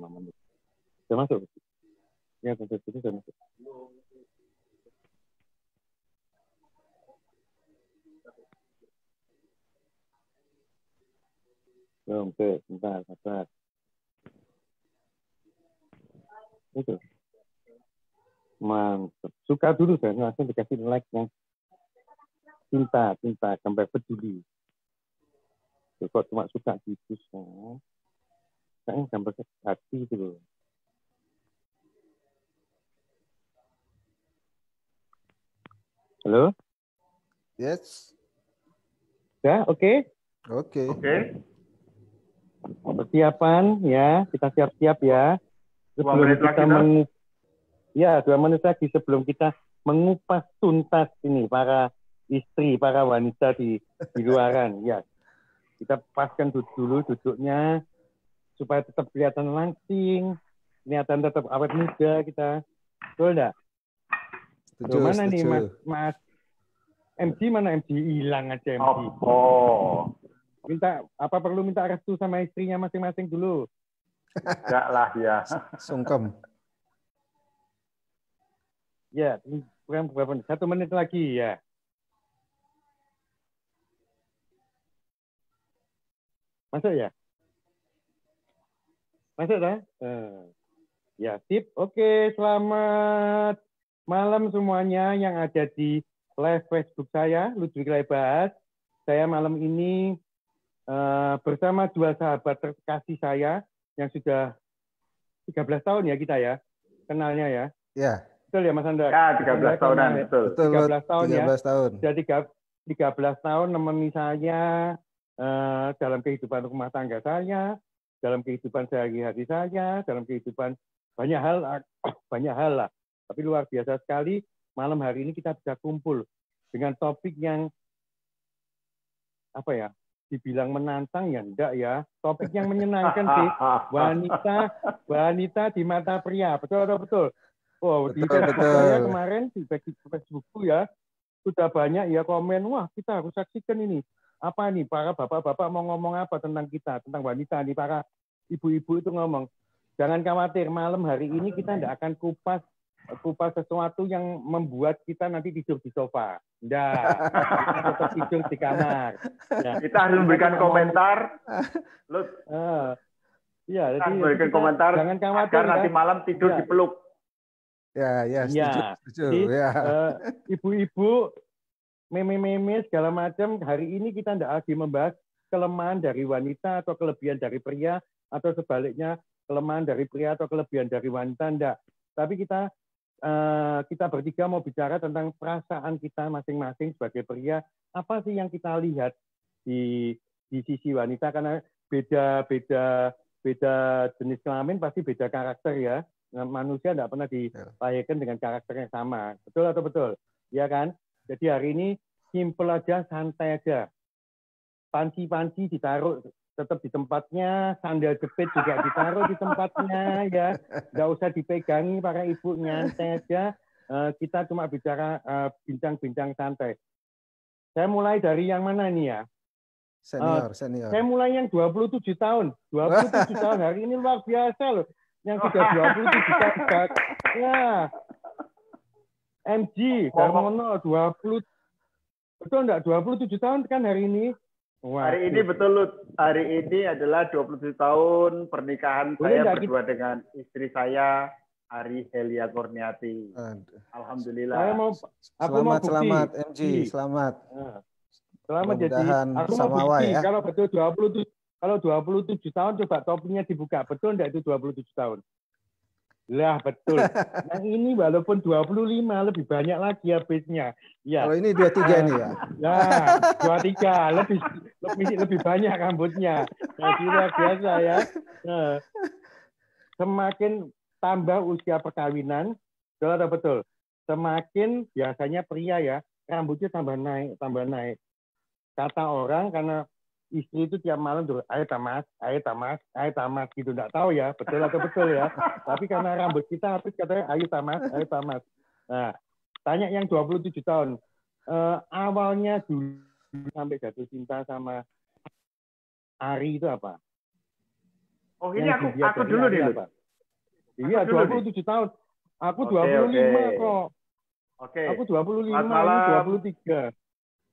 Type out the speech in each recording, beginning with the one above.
5 menit. Sudah masuk? Ya, sudah masuk. Belum, bentar, sabar. Itu. Mantap. Suka dulu kan, langsung dikasih like-nya. Cinta, sampai peduli. Kok cuma suka gitu, saya sampai ke hati itu loh. Halo? Yes. Ya, oke? Oke. Persiapan ya, kita siap-siap ya. Sebelum kita 2 menit lagi sebelum kita mengupas tuntas ini para istri, para wanita di luaran. Ya, kita paskan dulu duduknya supaya tetap kelihatan langsing, kelihatan tetap awet muda kita. Betul enggak? Mana nih Mas MG, mana MG? Hilang aja MG. Perlu minta restu sama istrinya masing-masing dulu? Enggak lah ya. Sungkem. Ya, berapa menit? 1 menit lagi ya. Masuk ya? Masuk dah? Ya, sip. Oke, selamat malam semuanya yang ada di live Facebook saya, Ludwig Laibas. Saya malam ini bersama 2 sahabat terkasih saya yang sudah 13 tahun ya kita ya, kenalnya ya. Ya. Betul ya Mas Andar? Ya, 13 tahunan, betul. 13 tahun 13 ya. tahun. Sudah 13 tahun nemeni saya dalam kehidupan rumah tangga saya, dalam kehidupan sehari-hari saya, dalam kehidupan banyak hal lah. Tapi luar biasa sekali malam hari ini kita bisa kumpul dengan topik yang apa ya? Dibilang menantang ya enggak ya. Topik yang menyenangkan sih. Wanita di mata pria. Betul. Oh, di Facebook saya kemarin di Facebookku ya sudah banyak ya komen, wah kita harus saksikan ini. Apa nih para bapak-bapak mau ngomong apa tentang kita, tentang wanita nih, para ibu-ibu itu ngomong. Jangan khawatir, malam hari ini kita tidak akan kupas sesuatu yang membuat kita nanti tidur di sofa. Enggak, kita tetap tidur di kamar. Ya. Kita harus memberikan komentar. Iya, jadi memberikan komentar. Jangan khawatir agar nanti malam tidur dipeluk. Ya, setuju. Ibu-ibu, meme-meme segala macam. Hari ini kita tidak lagi membahas kelemahan dari wanita atau kelebihan dari pria, atau sebaliknya kelemahan dari pria atau kelebihan dari wanita, enggak. Tapi kita bertiga mau bicara tentang perasaan kita masing-masing sebagai pria. Apa sih yang kita lihat di sisi wanita? Karena beda jenis kelamin pasti beda karakter ya. Manusia tidak pernah dilahirkan dengan karakter yang sama. Betul atau betul? Ya kan? Jadi hari ini simple aja, santai aja. Panci ditaruh tetap di tempatnya, sandal jepit juga ditaruh di tempatnya, ya. Nggak usah dipegangi para ibu, nyantai aja. Kita cuma bicara bincang-bincang santai. Saya mulai dari yang mana nih ya? Senior. Saya mulai yang 27 tahun. 27 tahun hari ini luar biasa loh. Yang sudah 27 tahun. Ya. MG, Darmono 20. Betul enggak? 27 tahun kan hari ini? Wah, hari ini betul, hari ini adalah 27 tahun pernikahan saya berdua dengan istri saya, Ari Helia Kurniati. Alhamdulillah. Selamat MG, selamat. Selamat jadi. Aku mau bukti, ya? Kalau betul 27 tahun coba topinya dibuka. Betul enggak itu 27 tahun? Lah betul. Yang ini walaupun 25 lebih banyak lagi habisnya. Ya. Kalau ini 23 nih ya. Ya, 23 lebih banyak rambutnya. Jadi luar biasa ya. Semakin tambah usia perkawinan, betul. Semakin biasanya pria ya, rambutnya tambah naik. Kata orang karena istri itu tiap malam tuh, ayo tamas gitu, nggak tahu ya, betul atau betul ya. Tapi karena rambut kita habis katanya, ayo tamas. Nah, tanya yang 27 tahun, awalnya dulu sampai jatuh cinta sama Ari itu apa? Oh, ini aku dulu nih, Lut. Iya, 27 tahun. Aku 25 kok. Oke. Aku 25, ini 23.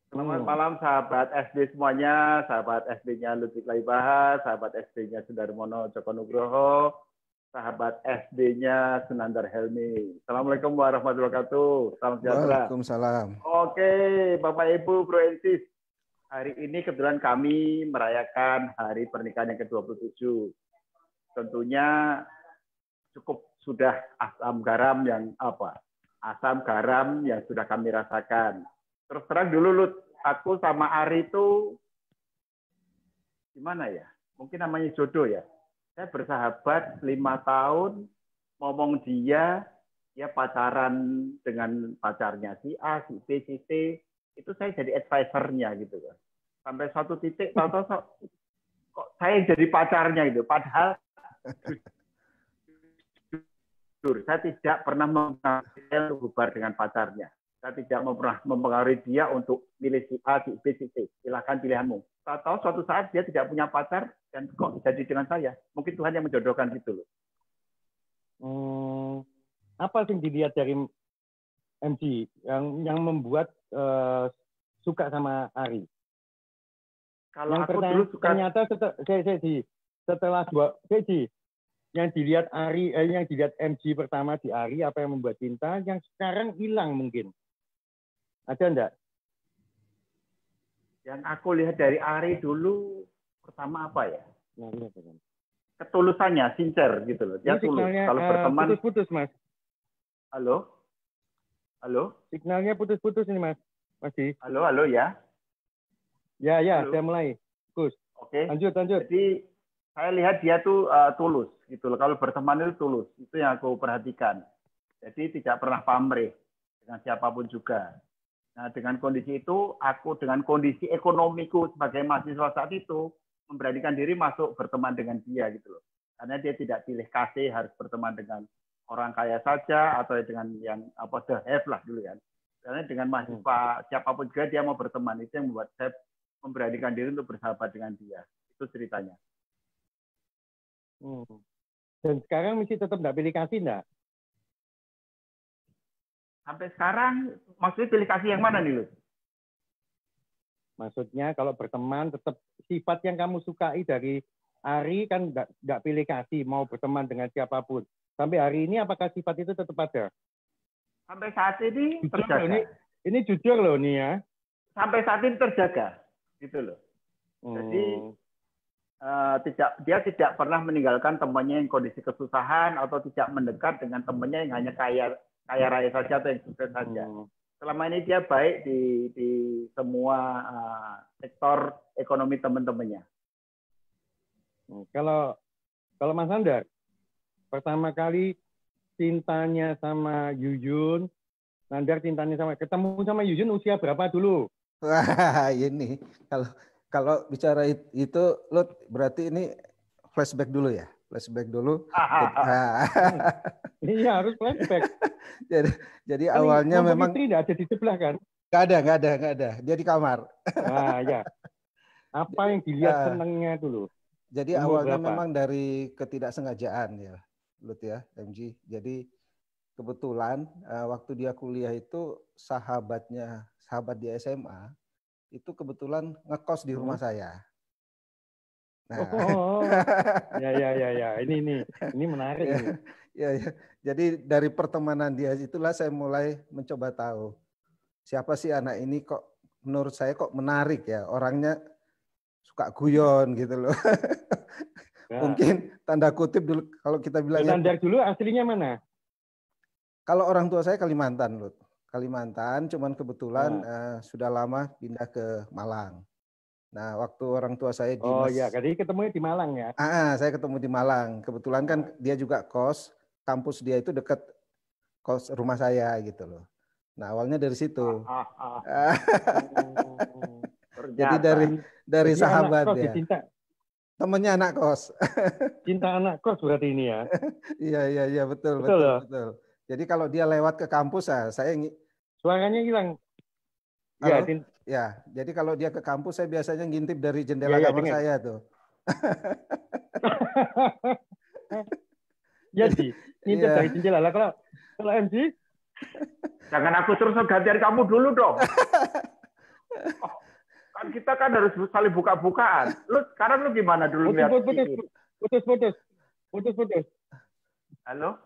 Selamat malam sahabat SD semuanya, sahabat SD-nya Lutfi Laibahar, sahabat SD-nya Sundarmono Joko Nugroho, sahabat SD-nya Sunandar Helmi. Assalamualaikum warahmatullahi wabarakatuh. Salam sejahtera. Waalaikumsalam. Oke, Bapak Ibu, Bro Ensis. Hari ini kebetulan kami merayakan hari pernikahan yang ke-27. Tentunya cukup sudah asam garam yang sudah kami rasakan. Terus terang dulu, Lut, aku sama Ari itu gimana ya? Mungkin namanya jodoh ya. Saya bersahabat 5 tahun, ngomong dia pacaran dengan pacarnya si A, si B, si C. Itu saya jadi advisor-nya gitu kan. Sampai suatu titik, kok saya jadi pacarnya gitu. Padahal saya tidak pernah berhubungan dengan pacarnya. Saya tidak pernah mempengaruhi dia untuk milih si A, si B, si C. Silahkan pilihanmu. Tahu suatu saat dia tidak punya pacar dan kok jadi dengan saya. Mungkin Tuhan yang menjodohkan gitu loh. Apa yang dilihat dari MG yang membuat suka sama Ari? Kalau yang aku dulu suka, ternyata setelah yang dilihat Ari, yang dilihat MG pertama di Ari, apa yang membuat cinta, yang sekarang hilang mungkin. Ada enggak? Yang aku lihat dari Ari dulu, pertama apa ya? Ketulusannya, sincere gitu loh. Dia tulus. Kalau berteman. Putus-putus, Mas. Halo? Halo? Signalnya putus-putus ini, Mas. Masih. Halo ya? Ya, saya mulai. Gus. Oke. Lanjut. Jadi saya lihat dia tuh tulus gitu loh. Kalau berteman itu tulus. Itu yang aku perhatikan. Jadi tidak pernah pamrih dengan siapapun juga. Nah, dengan kondisi itu, aku dengan kondisi ekonomiku sebagai mahasiswa saat itu memberanikan diri masuk berteman dengan dia gitu loh. Karena dia tidak pilih kasih harus berteman dengan orang kaya saja atau dengan yang the have lah dulu kan. Karena dengan mahasiswa siapapun juga dia mau berteman, itu yang membuat saya memberanikan diri untuk bersahabat dengan dia. Itu ceritanya. Dan sekarang mesti tetap nggak pilih kasih enggak? Sampai sekarang, maksudnya pilih kasih yang mana nih, Lu? Maksudnya kalau berteman tetap sifat yang kamu sukai dari Ari kan nggak pilih kasih, mau berteman dengan siapapun. Sampai hari ini apakah sifat itu tetap ada? Sampai saat ini terjaga. Ini jujur loh nih ya. Sampai saat ini terjaga, gitu loh. Jadi dia tidak pernah meninggalkan temannya yang kondisi kesusahan atau tidak mendekat dengan temannya yang hanya kaya raya saja atau yang sukses saja. Selama ini dia baik di semua sektor ekonomi teman-temannya. Kalau Mas Andar, pertama kali cintanya sama Yuyun, Nandar cintanya ketemu sama Yuyun usia berapa dulu? Wah, ini kalau bicara itu, Lut, berarti ini flashback dulu ya? Flashback dulu. Iya, harus flashback. Jadi awalnya memang istri tidak ada di sebelah kan? Nggak ada. Dia di kamar. Nah, ya. Apa yang dilihat senangnya dulu? Jadi awalnya memang dari ketidaksengajaan ya, Lut ya, MG. Jadi kebetulan waktu dia kuliah itu sahabat dia SMA itu kebetulan ngekos di rumah saya. Nah. Ya. Ini menarik. Ya. Jadi dari pertemanan dia itulah saya mulai mencoba tahu siapa sih anak ini, kok menurut saya kok menarik ya, orangnya suka guyon gitu loh. Ya. Mungkin tanda kutip dulu kalau kita bilang. Nandar dulu aslinya mana? Kalau orang tua saya Kalimantan, Lut. Kalimantan, cuman kebetulan sudah lama pindah ke Malang. Nah, waktu orang tua saya di jadi ketemunya di Malang ya? Saya ketemu di Malang. Kebetulan kan dia juga kos, kampus dia itu dekat kos rumah saya gitu loh. Nah, awalnya dari situ. Jadi dari sahabat ya. Temennya anak kos. Cinta anak kos berarti ini ya? Iya, betul. Jadi kalau dia lewat ke kampus, saya suaranya hilang. Ya, jadi kalau dia ke kampus saya biasanya ngintip dari jendela kamar saya tuh. Jadi ngintip dari jendela lah. Kalau MC Jangan aku terus gantian kamu dulu dong. Oh, kan kita kan harus saling buka-bukaan. Lu sekarang lu gimana dulu lihat ini? Putus. Halo?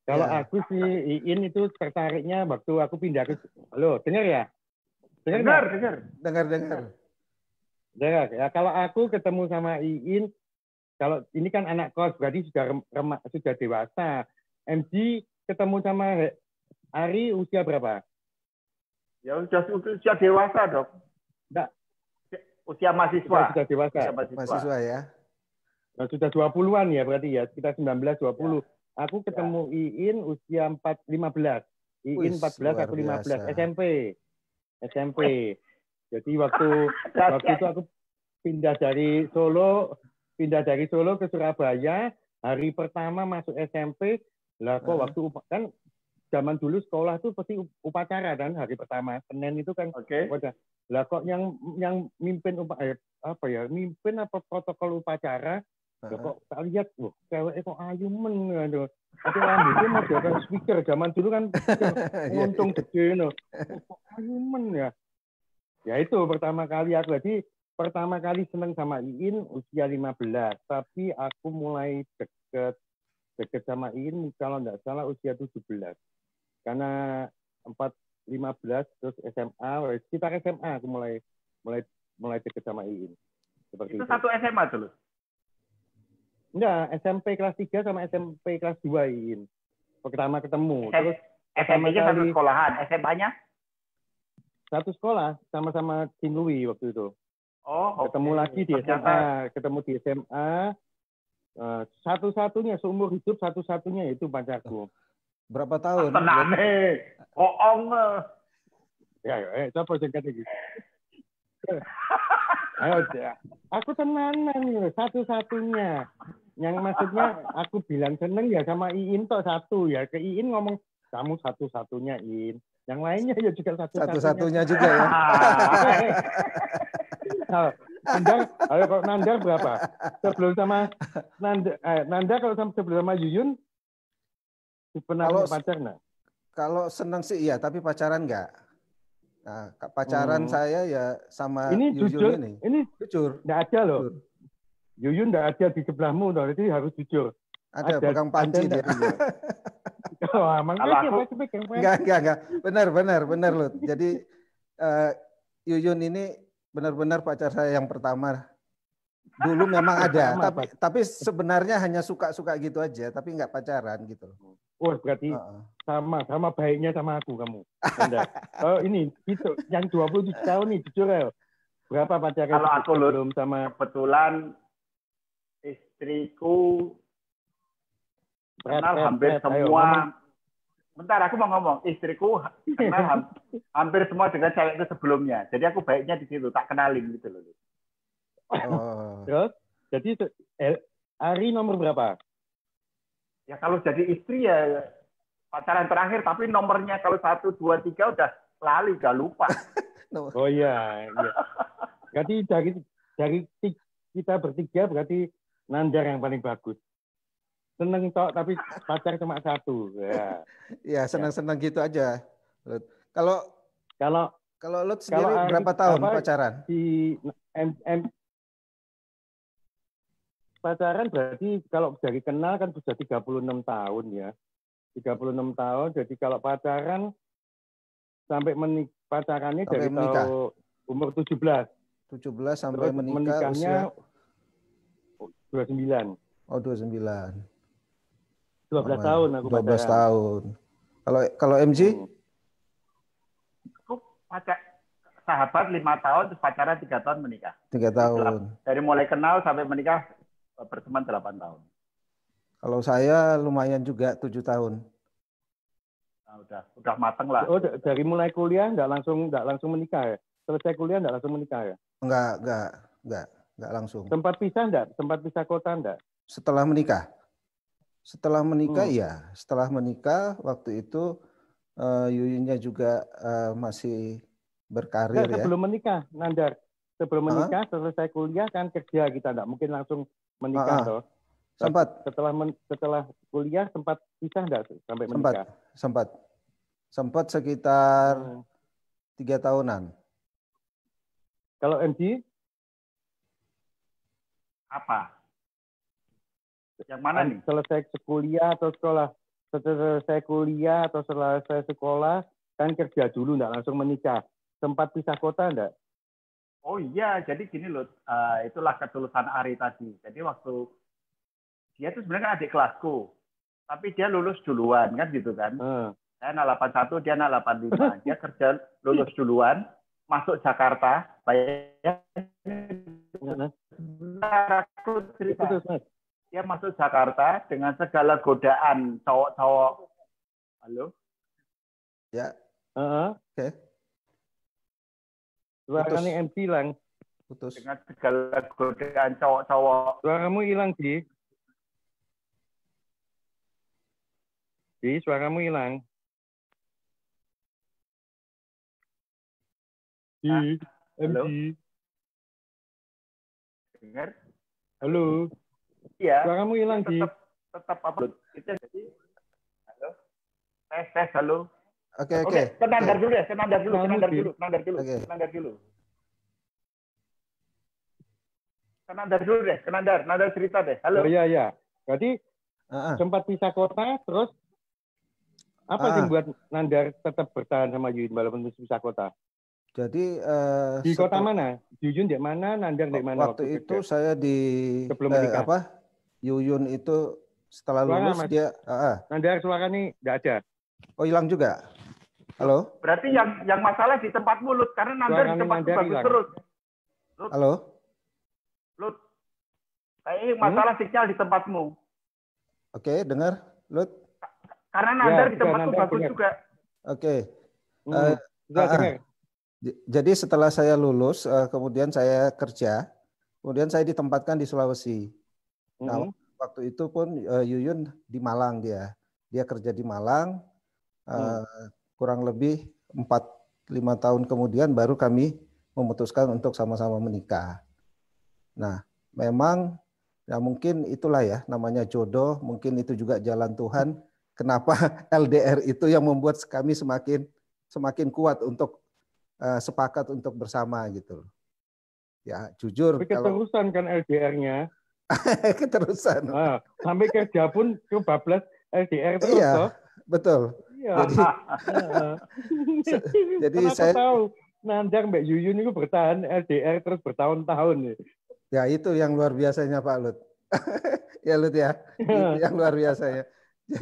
Kalau aku sih Iin itu tertariknya waktu aku pindah ke. Halo, dengar ya? Dengar. Dengar ya. Kalau aku ketemu sama Iin, kalau ini kan anak kos berarti sudah dewasa. MG ketemu sama Ari usia berapa? Ya usia dewasa, Dok. Enggak. Usia mahasiswa. Sudah dewasa. Mahasiswa ya. Nah, sudah 20-an ya berarti ya, sekitar 19-20. Ya. Aku ketemu Iin usia 15. Iin 14, aku 15. SMP. Jadi waktu itu aku pindah dari Solo ke Surabaya, hari pertama masuk SMP, lah kok waktu kan zaman dulu sekolah tuh pasti upacara kan hari pertama Senin itu kan. Lah kok yang mimpin mimpin apa protokol upacara, lah kok tak lihat cewek kok ayumen gitu. Tapi rambutnya mau jadi speaker zaman dulu kan untung gede no. Kok ayumen ya. Ya itu pertama kali aku pertama kali seneng sama Iin usia 15, tapi aku mulai deket sama Iin kalau nggak salah usia 17. Karena 15 terus SMA, sekitar SMA aku mulai deket sama Iin. Seperti itu. Satu SMA dulu? Enggak, SMP kelas 3 sama SMP kelas 2 Iin. Pertama ketemu. Terus SMP-nya satu sekolahan, SMA-nya? Satu sekolah, sama-sama Tim Louis waktu itu. Ketemu lagi di SMA, satu-satunya seumur hidup satu-satunya itu pacarku. Berapa tahun? Tenang bohong. Siapa yang kata gitu? Ayo, aku tenanan satu-satunya. Yang maksudnya aku bilang seneng ya sama Iin toh satu ya. Ke Iin ngomong kamu satu-satunya Iin. Yang lainnya ya juga satu-satunya juga ya. Kalau Nandar berapa? Sebelum sama Nanda kalau sebelum sama Yuyun pernah punya pacar nggak? Kalau senang sih iya, tapi pacaran nggak. Nah, pacaran saya ya sama ini Yuyun jujur, ini jujur. Nggak ada loh. Jujur. Yuyun nggak ada di sebelahmu, jadi harus jujur. Ada pegang panci dia. Enggak. Benar loh. Jadi Yuyun ini benar-benar pacar saya yang pertama. Dulu memang ada, tapi sebenarnya hanya suka-suka gitu aja, tapi nggak pacaran gitu. Oh, berarti sama baiknya sama aku kamu. Oh, ini itu yang 27 tahun nih jujur ya. Berapa pacaran? Kalau aku belum sama kebetulan istriku kenal hampir semua. Bentar, aku mau ngomong. Istriku kenal hampir semua dengan cewek itu sebelumnya. Jadi aku baiknya di situ, tak kenalin gitu loh. Terus, jadi Ari nomor berapa? Ya kalau jadi istri ya pacaran terakhir, tapi nomornya kalau 1, 2, 3 udah lali, udah lupa. Oh iya. Berarti dari kita bertiga berarti Nandar yang paling bagus. Seneng tok tapi pacar cuma satu. Ya senang-senang gitu aja. Kalau Lut sendiri kalau berapa tahun pacaran? Di pacaran berarti kalau dari kenal kan sudah 36 tahun ya. 36 tahun. Jadi kalau pacaran sampai pacarannya sampai dari tahun umur 17. 17 sampai terus menikahnya usia 29. Oh, 29. 12 tahun aku 12 pacaran. tahun. Kalau MG? Aku sahabat 5 tahun, terus pacaran 3 tahun menikah. 3 tahun. Dari mulai kenal sampai menikah berteman 8 tahun. Kalau saya lumayan juga 7 tahun. Nah, udah mateng lah. Oh, dari mulai kuliah nggak langsung menikah ya? Selesai kuliah nggak langsung menikah ya? Enggak langsung. Tempat pisah enggak? Tempat pisah kota enggak? Setelah menikah ya. Setelah menikah waktu itu Yuyunnya juga masih berkarir ya. Sebelum menikah, Nandar. sebelum menikah, selesai kuliah kan kerja, kita nggak mungkin langsung menikah toh. Setelah kuliah sempat pisah nggak sampai menikah? Sempat sekitar 3 tahunan. Kalau MG? Apa? Yang mana nih? Selesai kuliah atau sekolah? Selesai kuliah atau selesai sekolah kan kerja dulu, nggak langsung menikah. Sempat pisah kota nggak? Oh iya, jadi gini loh, itulah ketulusan Ari tadi. Jadi waktu dia tuh sebenarnya adik kelasku, tapi dia lulus duluan kan gitu kan. Saya anak 81, dia anak 85. Dia kerja lulus duluan, masuk Jakarta, bayar. Dia masuk Jakarta dengan segala godaan cowok-cowok. Halo? Ya. Oke. Suaranya MC hilang. Putus. Dengan segala godaan cowok-cowok. Suaramu hilang, Di. Di, suaramu hilang. Di, halo? MC. Dengar? Halo. Iya. Suaramu hilang, Di. Tetap upload. Itu jadi. Halo? Tes, halo. Oke. Kenandar dulu ya, kenandar dulu. Kenandar cerita deh. Halo. Oh, iya. Jadi sempat pisah kota, terus apa sih buat Nandar tetap bertahan sama Yuyun walaupun pisah kota? Jadi di kota mana? Yuyun di mana? Nandar di mana? Waktu itu saya di Yuyun itu setelah lulus Mas. dia. Nandar suara nih nggak ada. Oh, hilang juga. Halo. Berarti yang masalah di tempat mulut karena Nandar di tempatku bagus terus. Lut. Halo. Lut. Kayaknya masalah sinyal di tempatmu. Oke, dengar, Lut. Karena Nandar di tempatku bagus juga. Oke. Jadi setelah saya lulus, kemudian saya kerja, kemudian saya ditempatkan di Sulawesi. Nah, waktu itu pun Yuyun di Malang dia kerja di Malang. Kurang lebih 4-5 tahun kemudian baru kami memutuskan untuk sama-sama menikah. Nah, memang ya mungkin itulah ya namanya jodoh, mungkin itu juga jalan Tuhan. Kenapa LDR itu yang membuat kami semakin kuat untuk sepakat untuk bersama gitu. Ya, jujur. Tapi keterusan kan LDR-nya. Keterusan. Sampai kerja pun kebablas LDR terus iya, toh. Betul. Iya. Jadi saya tahu Nandar Mbak Yuyun itu bertahan LDR terus bertahun-tahun. Ya itu yang luar biasanya Pak Lut. Ya Lut ya. Itu yang luar biasa ya.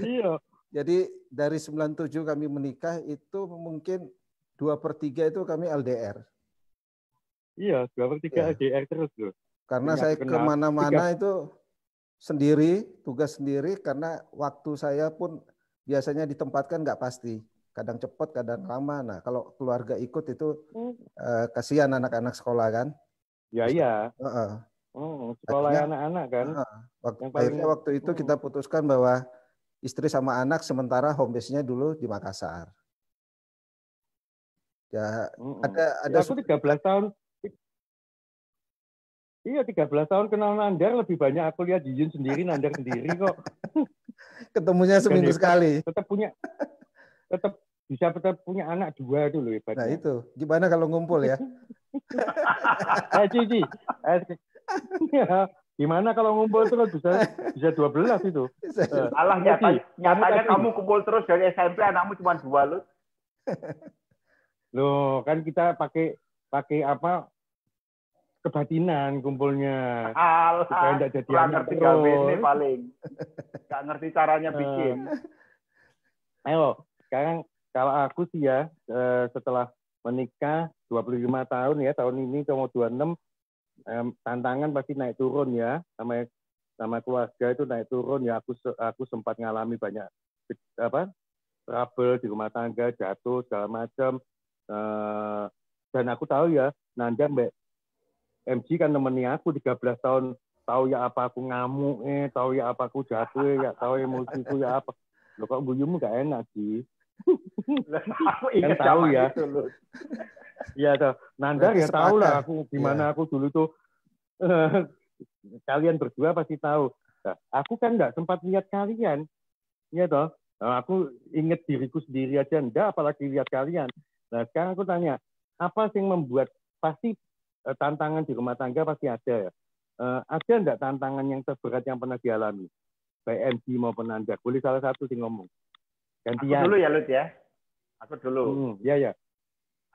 Iya. Jadi dari 97 kami menikah itu mungkin 2/3 itu kami LDR. Iya, 2/3 LDR terus loh. Karena saya kemana-mana itu sendiri, tugas sendiri karena waktu saya pun biasanya ditempatkan nggak pasti. Kadang cepat, kadang lama. Nah kalau keluarga ikut itu kasihan anak-anak sekolah kan. Ya iya. Sekolah anak-anak kan. Akhirnya waktu itu kita putuskan bahwa istri sama anak sementara home base-nya dulu di Makassar. Ya ada aku 13 tahun. Iya 13 tahun kenal Nandar lebih banyak aku lihat Yuyun sendiri, Nandar sendiri kok. Ketemunya seminggu sekali. Tetap punya anak 2 dulu hebatnya. Nah itu gimana kalau ngumpul ya? Cici. Gimana kalau ngumpul terus bisa 12 itu. Alah nyatanya kamu kumpul terus dari SMP anakmu cuma 2 loh. Loh, kan kita pakai apa? Kebatinan kumpulnya. Supaya enggak jadi anak terus. Ini paling. Enggak ngerti caranya bikin. Ayo, sekarang kalau aku sih ya setelah menikah 25 tahun ya, tahun ini mau 26 tantangan pasti naik turun ya, sama keluarga itu naik turun ya. Aku sempat ngalami banyak trouble di rumah tangga, jatuh segala macam. Dan aku tahu ya, Nandar Mbak MG kan nemeni aku 13 tahun, tahu ya apa aku ngamuk, tahu ya apa aku jatuh, ya tahu emosiku ya apa. Loh kok guyumu gak enak sih. Aku ingat tahu zaman ya. itu loh. Iya toh. Nandar Berarti ya tahu lah sepakat. aku gimana aku dulu tuh. Kalian berdua pasti tahu. Nah, aku kan nggak sempat lihat kalian, ya toh. Nah, aku inget diriku sendiri aja enggak, apalagi lihat kalian. Nah sekarang aku tanya, apa sih yang membuat pasti tantangan di rumah tangga pasti ada ya. Ada enggak tantangan yang terberat yang pernah dialami, baik MG maupun Nandar? Boleh salah satu sih ngomong. Aku Gantian. dulu ya, Lut ya. Aku dulu. Iya ya.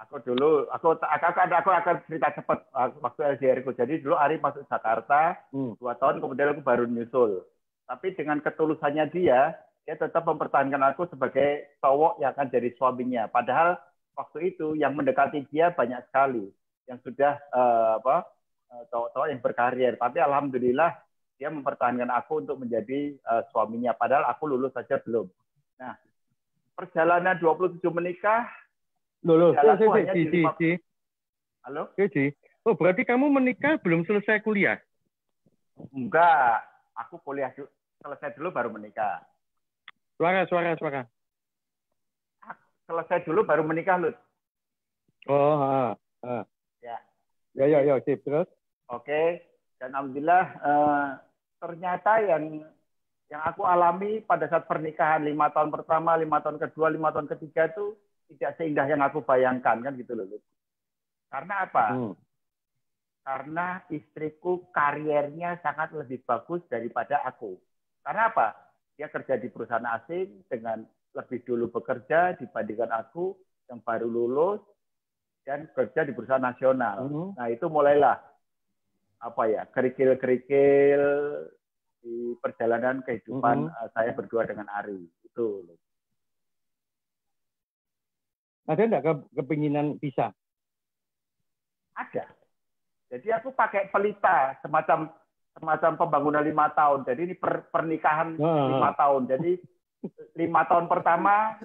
Aku akan cerita cepat waktu LDR ku. Jadi dulu Ari masuk Jakarta 2 tahun, kemudian aku baru nyusul. Tapi dengan ketulusannya dia tetap mempertahankan aku sebagai cowok yang akan jadi suaminya. Padahal waktu itu yang mendekati dia banyak sekali, yang sudah cowok-cowok yang berkarir. Tapi alhamdulillah dia mempertahankan aku untuk menjadi suaminya. Padahal aku lulus saja belum. Nah, perjalanan 27 menikah. Loh, Halo? Oh, berarti kamu menikah belum selesai kuliah? Enggak, aku kuliah selesai dulu baru menikah. Suara. Selesai dulu baru menikah, Lut. Oh, Ya. Ya, sip, terus? Oke, dan alhamdulillah ternyata yang aku alami pada saat pernikahan 5 tahun pertama, 5 tahun kedua, 5 tahun ketiga itu tidak seindah yang aku bayangkan, kan gitu loh. Karena apa? Karena istriku kariernya sangat lebih bagus daripada aku. Karena apa? Dia kerja di perusahaan asing dengan lebih dulu bekerja dibandingkan aku yang baru lulus dan kerja di perusahaan nasional. Nah itu mulailah kerikil-kerikil di perjalanan kehidupan saya berdua dengan Ari. Itu. Ada enggak kepinginan pisah? Ada. Jadi aku pakai pelita semacam pembangunan 5 tahun. Jadi ini pernikahan 5 tahun. Jadi 5 tahun pertama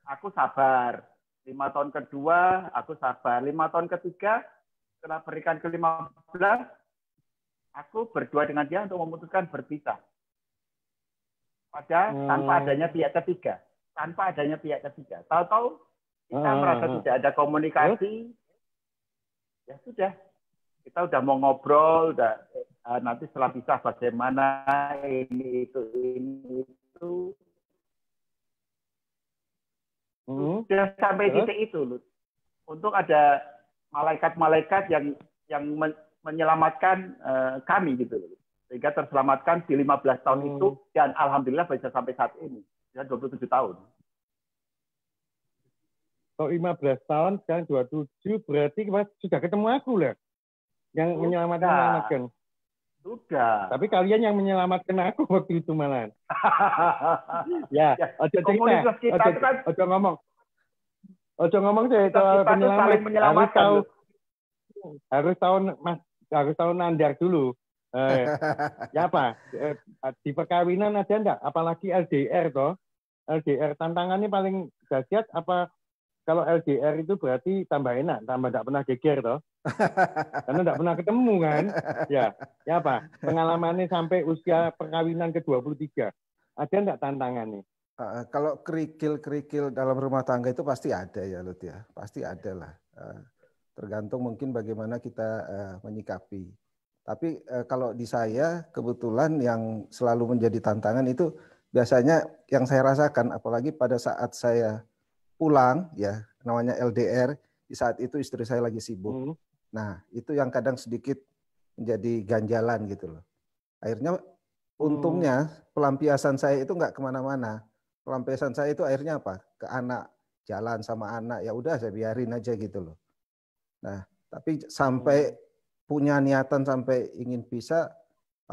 aku sabar. 5 tahun kedua aku sabar. 5 tahun ketiga setelah pernikahan ke-15 aku berdua dengan dia untuk memutuskan berpisah. Tanpa adanya pihak ketiga. Tahu-tahu kita merasa tidak ada komunikasi. Ya sudah. Kita udah mau ngobrol, nanti setelah pisah bagaimana ini itu. Sudah sampai titik itu, Lut. Untuk ada malaikat-malaikat yang menyelamatkan kami gitu, sehingga terselamatkan di 15 tahun itu, dan alhamdulillah bisa sampai saat ini, ya 27 tahun. Kalau 15 tahun sekarang 27, berarti sudah ketemu aku lah, yang menyelamatkan. Sudah. Tapi kalian yang menyelamatkan aku waktu itu malah. Ya, komunitas kita itu kan. Ojo ngomong deh soal penyelamat. Harus tahu Nandar dulu. Ya apa? Di perkawinan ada enggak? Apalagi LDR toh. LDR tantangannya paling dahsyat apa? Kalau LDR itu berarti tambah enak, tambah enggak pernah geger toh. Karena enggak pernah ketemu kan. Ya apa? Pengalamannya sampai usia perkawinan ke-23. Ada enggak tantangannya? Kalau kerikil-kerikil dalam rumah tangga itu pasti ada ya, Lut ya. Pasti ada lah. Tergantung mungkin bagaimana kita menyikapi. Tapi kalau di saya kebetulan yang selalu menjadi tantangan itu biasanya yang saya rasakan, apalagi pada saat saya pulang ya, namanya LDR, di saat itu istri saya lagi sibuk. Nah itu yang kadang sedikit menjadi ganjalan gitu loh. Akhirnya untungnya pelampiasan saya itu nggak kemana-mana. Pelampiasan saya itu akhirnya apa? Ke anak, jalan sama anak, ya udah saya biarin aja gitu loh. Nah, tapi sampai punya niatan sampai ingin pisah,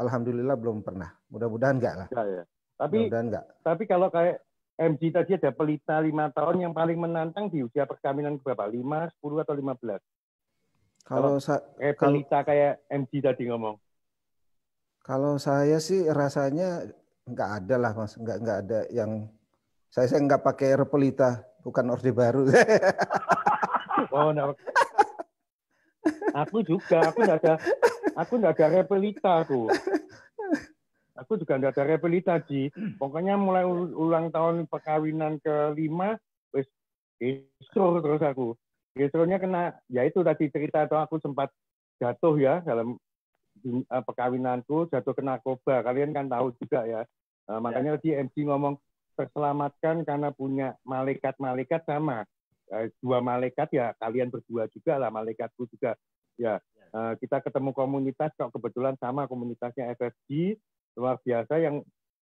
alhamdulillah belum pernah. Mudah-mudahan enggak lah. Ya. Tapi kalau kayak MG tadi ada pelita 5 tahun yang paling menantang di usia perkawinan berapa? 5, 10 atau 15? Kalau pelita kayak MG tadi ngomong. Kalau saya sih rasanya enggak ada lah, Mas. Enggak ada yang saya enggak pakai repelita, bukan Orde Baru. Oh, nah. Aku juga, aku enggak ada repelita aku. Aku juga enggak ada repelita, Ji. Pokoknya mulai ulang tahun perkawinan ke-5 wis kisruh terus aku. Kisruhnya kena, ya itu tadi cerita atau aku sempat jatuh ya dalam perkawinanku, jatuh ke narkoba. Kalian kan tahu juga ya. Makanya tadi MC ngomong terselamatkan karena punya malaikat-malaikat sama. Dua malaikat ya, kalian berdua juga lah, malaikatku juga. Ya, kita ketemu komunitas, kok kebetulan sama komunitasnya FFG, luar biasa yang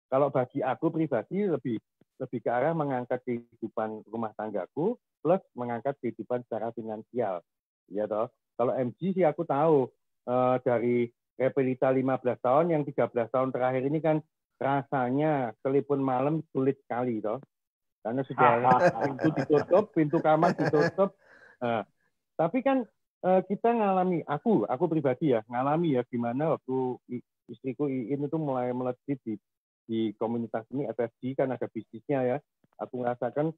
kalau bagi aku pribadi lebih ke arah mengangkat kehidupan rumah tanggaku plus mengangkat kehidupan secara finansial. Ya toh. Kalau MG sih aku tahu dari Repelita 15 tahun, yang 13 tahun terakhir ini kan rasanya telepon malam sulit sekali toh. Karena sudah pintu ditutup, pintu kamar ditutup. Tapi kan kita ngalami, aku pribadi ya, ngalami ya gimana waktu istriku Iin itu mulai melejit di komunitas ini FFG kan ada bisnisnya ya. Aku merasakan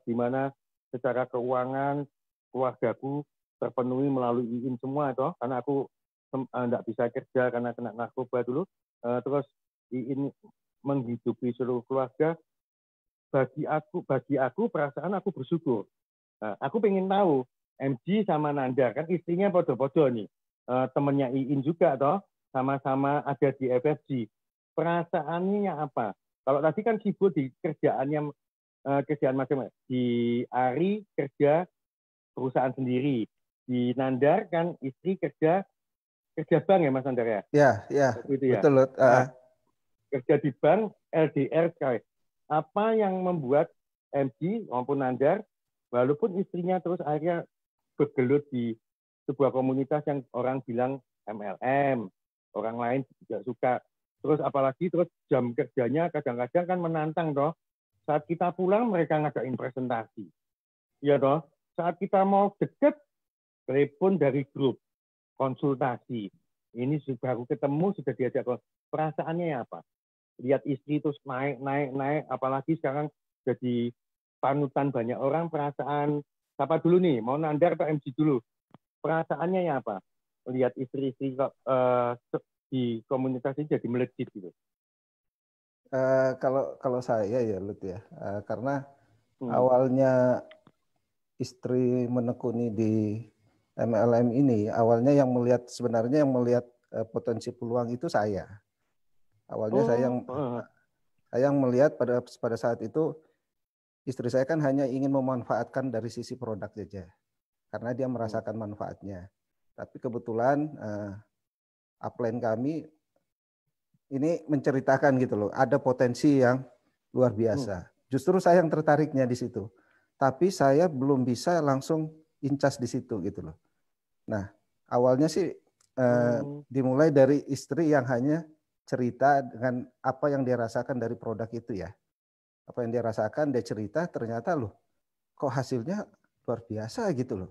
gimana secara keuangan keluargaku terpenuhi melalui Iin semua toh, karena aku tidak bisa kerja karena kena narkoba dulu. Terus Iin menghidupi seluruh keluarga. Bagi aku perasaan aku bersyukur. Aku pengen tahu MG sama Nanda kan istrinya podo-podo nih, temennya Iin juga toh, sama-sama ada di FFG. Perasaannya apa? Kalau tadi kan sibuk di kerjaan macam di Ari kerja perusahaan sendiri, di Nandar kan istri kerja bank ya Mas Nandar ya? Ya, betul loh. Kerja di bank LDR sekali. Apa yang membuat MG maupun Nandar, walaupun istrinya terus akhirnya bergelut di sebuah komunitas yang orang bilang MLM, orang lain tidak suka. Terus apalagi terus jam kerjanya kadang-kadang kan menantang toh. Saat kita pulang mereka ngadain presentasi. Iya toh. Saat kita mau deket, telepon dari grup, konsultasi. Ini baru ketemu sudah diajak. Perasaannya apa? Lihat istri terus naik, apalagi sekarang jadi panutan banyak orang. Perasaan siapa dulu nih? Mau Nandar atau MC dulu? Perasaannya apa? Lihat istri-istri di komunitas ini jadi melejit gitu. Kalau saya ya Lut ya, karena awalnya istri menekuni di MLM ini, awalnya yang melihat potensi peluang itu saya. Awalnya saya yang melihat pada saat itu istri saya kan hanya ingin memanfaatkan dari sisi produk saja, karena dia merasakan manfaatnya. Tapi kebetulan upline kami ini menceritakan gitu loh, ada potensi yang luar biasa. Justru saya yang tertariknya di situ. Tapi saya belum bisa langsung incas di situ gitu loh. Nah, awalnya sih dimulai dari istri yang hanya cerita dengan apa yang dia rasakan dari produk itu ya. Apa yang dia rasakan, dia cerita, ternyata loh kok hasilnya luar biasa gitu loh.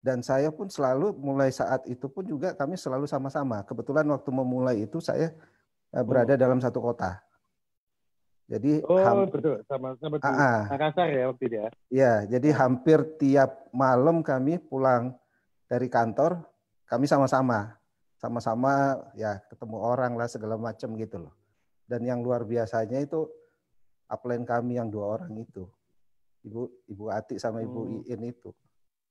Dan saya pun selalu mulai saat itu pun juga kami selalu sama-sama. Kebetulan waktu memulai itu saya berada dalam satu kota. Jadi betul, sama-sama di Makassar ya waktu itu ya. Ya, jadi hampir tiap malam kami pulang dari kantor, kami sama-sama ya ketemu orang lah segala macam gitu loh. Dan yang luar biasanya itu upline kami yang 2 orang itu, Ibu Ati sama Ibu Iin itu.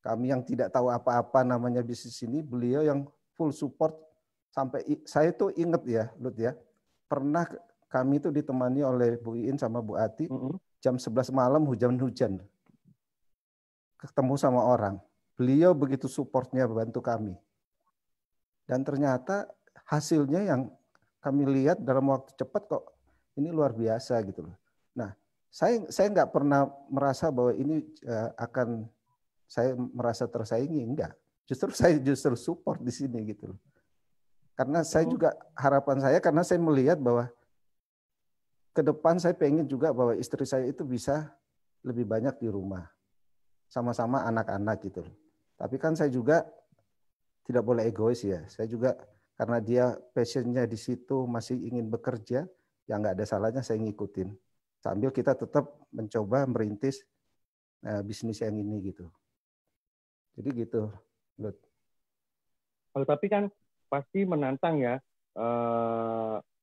Kami yang tidak tahu apa-apa namanya bisnis ini, beliau yang full support sampai saya tuh inget ya, Lut ya. Pernah kami itu ditemani oleh Bu Iin sama Bu Ati jam 11 malam hujan-hujan. Ketemu sama orang. Beliau begitu supportnya bantu kami. Dan ternyata hasilnya yang kami lihat dalam waktu cepat kok ini luar biasa gitu loh. Nah, saya nggak pernah merasa bahwa ini akan saya merasa tersaingi, enggak. Saya support di sini gitu loh. Karena saya juga harapan saya karena saya melihat bahwa ke depan saya pengen juga bahwa istri saya itu bisa lebih banyak di rumah. Sama-sama anak-anak gitu loh. Tapi kan saya juga tidak boleh egois ya. Saya juga karena dia passionnya di situ masih ingin bekerja, ya nggak ada salahnya saya ngikutin. Sambil kita tetap mencoba merintis bisnis yang ini gitu. Jadi gitu, Lut. Tapi kan pasti menantang ya.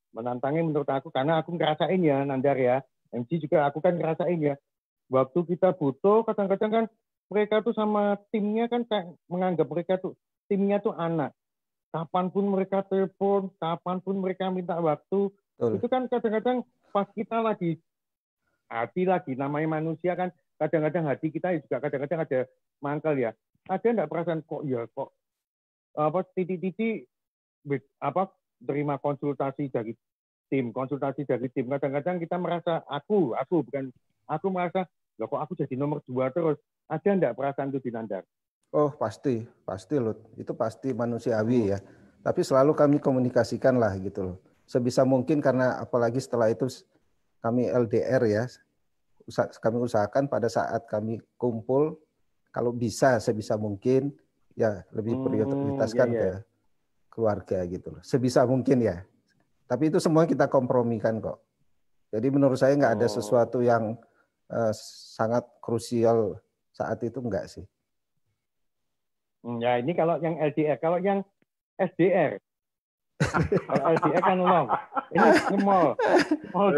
Menantangnya menurut aku karena aku ngerasain ya Nandar ya. MC juga aku kan ngerasain ya. waktu kita butuh, kadang-kadang kan mereka tuh sama timnya kan kayak menganggap mereka tuh timnya tuh anak. Kapanpun mereka telepon, kapanpun mereka minta waktu, itu kan kadang-kadang pas kita lagi hati lagi, namanya manusia kan kadang-kadang hati kita juga kadang-kadang ada mangkal ya. Ada enggak perasaan kok apa titik-titik apa terima konsultasi dari tim, kadang-kadang kita merasa aku merasa loh kok aku jadi nomor 2 terus. Ada enggak perasaan itu di Nandar? Oh pasti Lut. Itu pasti manusiawi ya. Tapi selalu kami komunikasikan lah gitu loh. Sebisa mungkin karena apalagi setelah itu kami LDR ya. Kami usahakan pada saat kami kumpul kalau bisa sebisa mungkin ya lebih prioritaskan ke keluarga gitu loh. Sebisa mungkin ya. Tapi itu semua kita kompromikan kok. Jadi menurut saya nggak ada sesuatu yang sangat krusial saat itu enggak sih. Ya ini kalau yang LDR, kalau yang SDR. Kalau LDR kan long. Ini small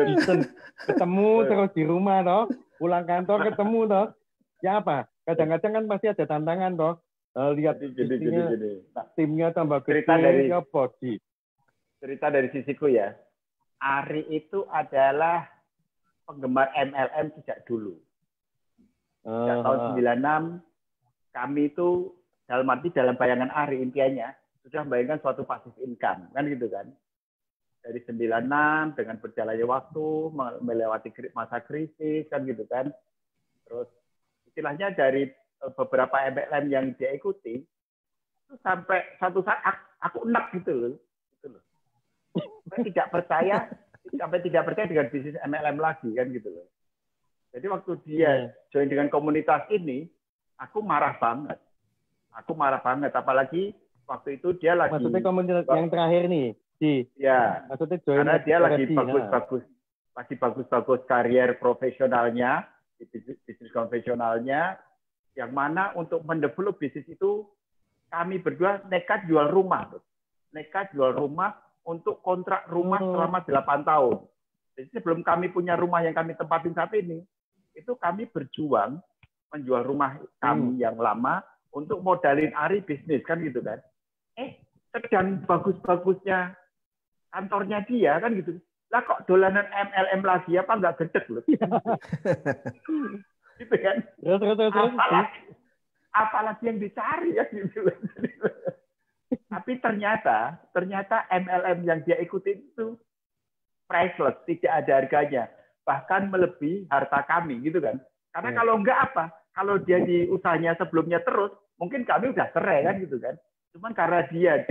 distance. Ketemu terus di rumah toh, pulang kantor ketemu toh. Ya apa? Kadang-kadang kan pasti ada tantangan toh. Lihat istrinya, timnya tambah gede, cerita dari sisiku ya. Ari itu adalah penggemar MLM sejak dulu. Sejak tahun 96 kami itu dalam bayangan Ari impiannya sudah membayangkan suatu passive income kan gitu kan. Dari 96 dengan berjalannya waktu melewati masa krisis kan gitu kan. Terus istilahnya dari beberapa MLM yang dia ikuti itu sampai satu saat aku enak gitu loh. Saya tidak percaya dengan bisnis MLM lagi kan gitu loh. Jadi waktu dia join dengan komunitas ini, aku marah banget, apalagi waktu itu dia lagi. Maksudnya komunitas yang terakhir nih, maksudnya join karena dia lagi bagus-bagus karier profesionalnya, bisnis konvensionalnya, yang mana untuk mendevelop bisnis itu kami berdua nekat jual rumah untuk kontrak rumah selama 8 tahun. Jadi sebelum kami punya rumah yang kami tempatin saat ini, itu kami berjuang menjual rumah kami yang lama untuk modalin Ari bisnis kan gitu kan. Sedang bagus-bagusnya kantornya dia kan gitu. Lah kok dolanan MLM lagi apa nggak gedek loh. Gitu kan. Apalagi yang dicari ya gitu. Tapi ternyata MLM yang dia ikuti itu priceless, tidak ada harganya. Bahkan melebihi harta kami gitu kan. Karena kalau enggak apa? Kalau dia di usahanya sebelumnya terus, mungkin kami udah cerai kan gitu kan. Cuman karena dia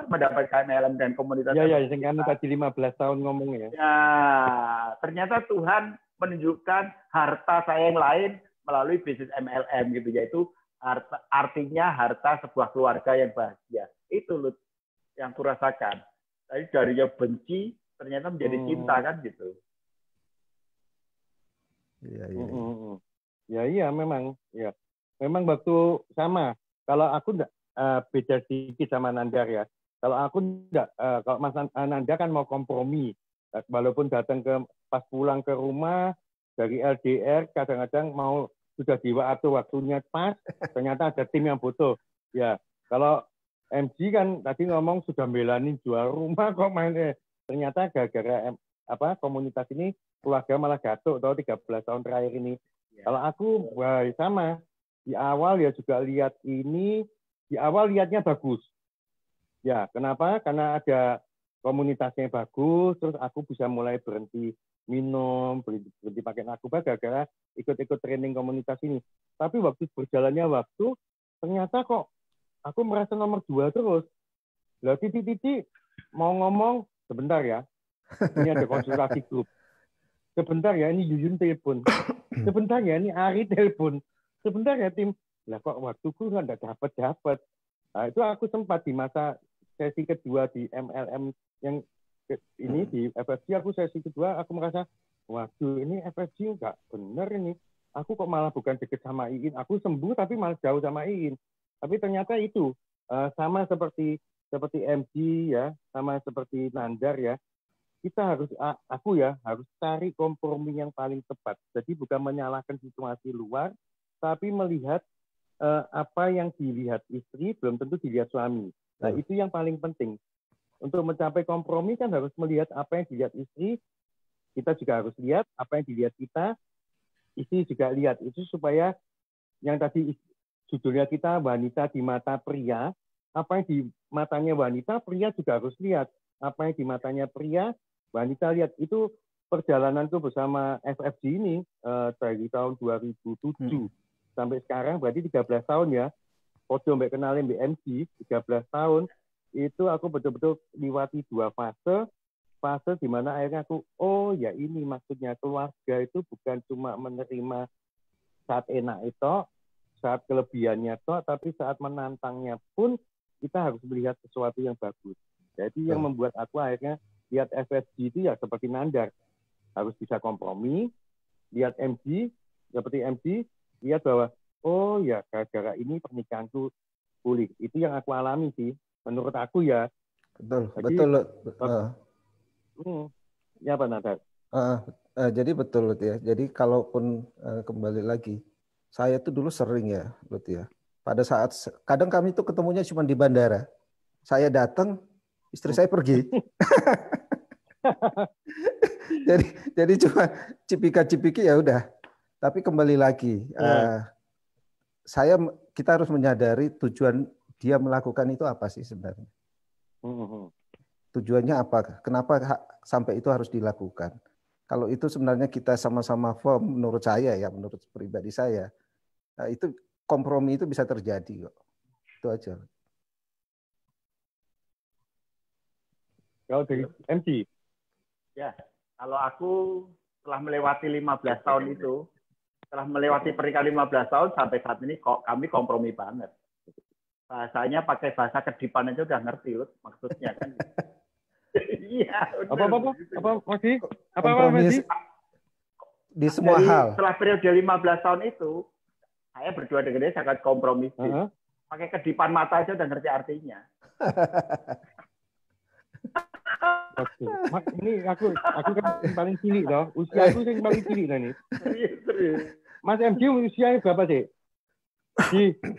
mendapatkan MLM dan komunitas. Iya, yang kami tadi 15 tahun ngomongnya. Ya, ternyata Tuhan menunjukkan harta saya yang lain melalui bisnis MLM gitu, yaitu artinya harta sebuah keluarga yang bahagia. Itu loh yang kurasakan. Tadi darinya benci ternyata menjadi cinta kan gitu. Iya memang. Ya. Memang waktu sama. Kalau aku enggak beda sedikit sama Nandar ya. Kalau aku enggak, kalau Mas Nandar kan mau kompromi. Walaupun datang pas pulang ke rumah dari LDR kadang-kadang mau sudah diwaktu waktunya pas, ternyata ada tim yang butuh. Ya, kalau MG kan tadi ngomong sudah belanin jual rumah kok ternyata gara-gara komunitas ini keluarga malah gatuk 13 tahun terakhir ini. Kalau aku sama. Di awal ya juga lihatnya bagus. Ya, kenapa? Karena ada komunitasnya bagus, terus aku bisa mulai berhenti minum, berhenti pakai narkoba gara-gara ikut-ikut training komunitas ini. Tapi waktu berjalannya waktu, ternyata kok aku merasa nomor 2 terus. Lah titik-titik mau ngomong, sebentar ya, ini ada konsultasi grup. Sebentar ya, ini Yuyun telepon. Sebentar ya, ini Ari telepon. Sebentar ya, tim. Lah kok waktuku nggak dapat. Nah, itu aku sempat di masa sesi kedua di MLM yang ini di FFG, aku sesi kedua aku merasa waduh ini FFG nggak bener ini, aku kok malah bukan deket sama Iin, aku sembuh tapi malah jauh sama Iin. Tapi ternyata itu sama seperti MG ya, sama seperti Nandar ya, kita harus, aku ya, harus cari kompromi yang paling tepat. Jadi bukan menyalahkan situasi luar, tapi melihat apa yang dilihat istri belum tentu dilihat suami. Nah, itu yang paling penting. Untuk mencapai kompromi kan harus melihat apa yang dilihat istri, kita juga harus lihat apa yang dilihat kita, istri juga lihat. Itu supaya yang tadi judulnya kita wanita di mata pria, apa yang di matanya wanita, pria juga harus lihat. Apa yang di matanya pria, wanita lihat. Itu perjalananku bersama FFG ini dari tahun 2007 sampai sekarang, berarti 13 tahun ya. Podo mbak kenalin BMG, 13 tahun. Itu aku betul-betul liwati 2 fase. Fase di mana akhirnya aku, oh ya ini maksudnya keluarga itu bukan cuma menerima saat enak itu, saat kelebihannya itu, tapi saat menantangnya pun kita harus melihat sesuatu yang bagus. Jadi yang membuat aku akhirnya lihat FFG itu ya seperti Nandar, harus bisa kompromi. Lihat MG, seperti MG, lihat bahwa oh ya gara-gara ini pernikahanku pulih. Itu yang aku alami sih, menurut aku ya. Betul, jadi, betul. Ya Pak Nandar. Jadi betul ya. Jadi kalaupun kembali lagi, saya tuh dulu sering ya, Lut ya. Pada saat kadang kami tuh ketemunya cuma di bandara. Saya datang, istri saya pergi. jadi cuma cipika-cipiki ya udah. Tapi kembali lagi, kita harus menyadari tujuan dia melakukan itu apa sih sebenarnya. Tujuannya apa? Kenapa sampai itu harus dilakukan? Kalau itu sebenarnya kita sama-sama firm, menurut saya ya, menurut pribadi saya, itu kompromi itu bisa terjadi kok. Itu aja. Kalau dari MC? Ya, kalau aku setelah melewati 15 tahun itu, setelah melewati pernikahan 15 tahun sampai saat ini kami kompromi banget. Bahasanya pakai bahasa kedipan aja udah ngerti loh maksudnya kan. Iya. Apa masih? Kompromi di semua hal. Setelah periode 15 tahun itu, saya berdua dengan dia sangat kompromi. Pakai kedipan mata aja udah ngerti artinya. Mas, ini aku kan paling cilik loh. Usia aku yang paling cilik nih. Mas MG usianya berapa sih?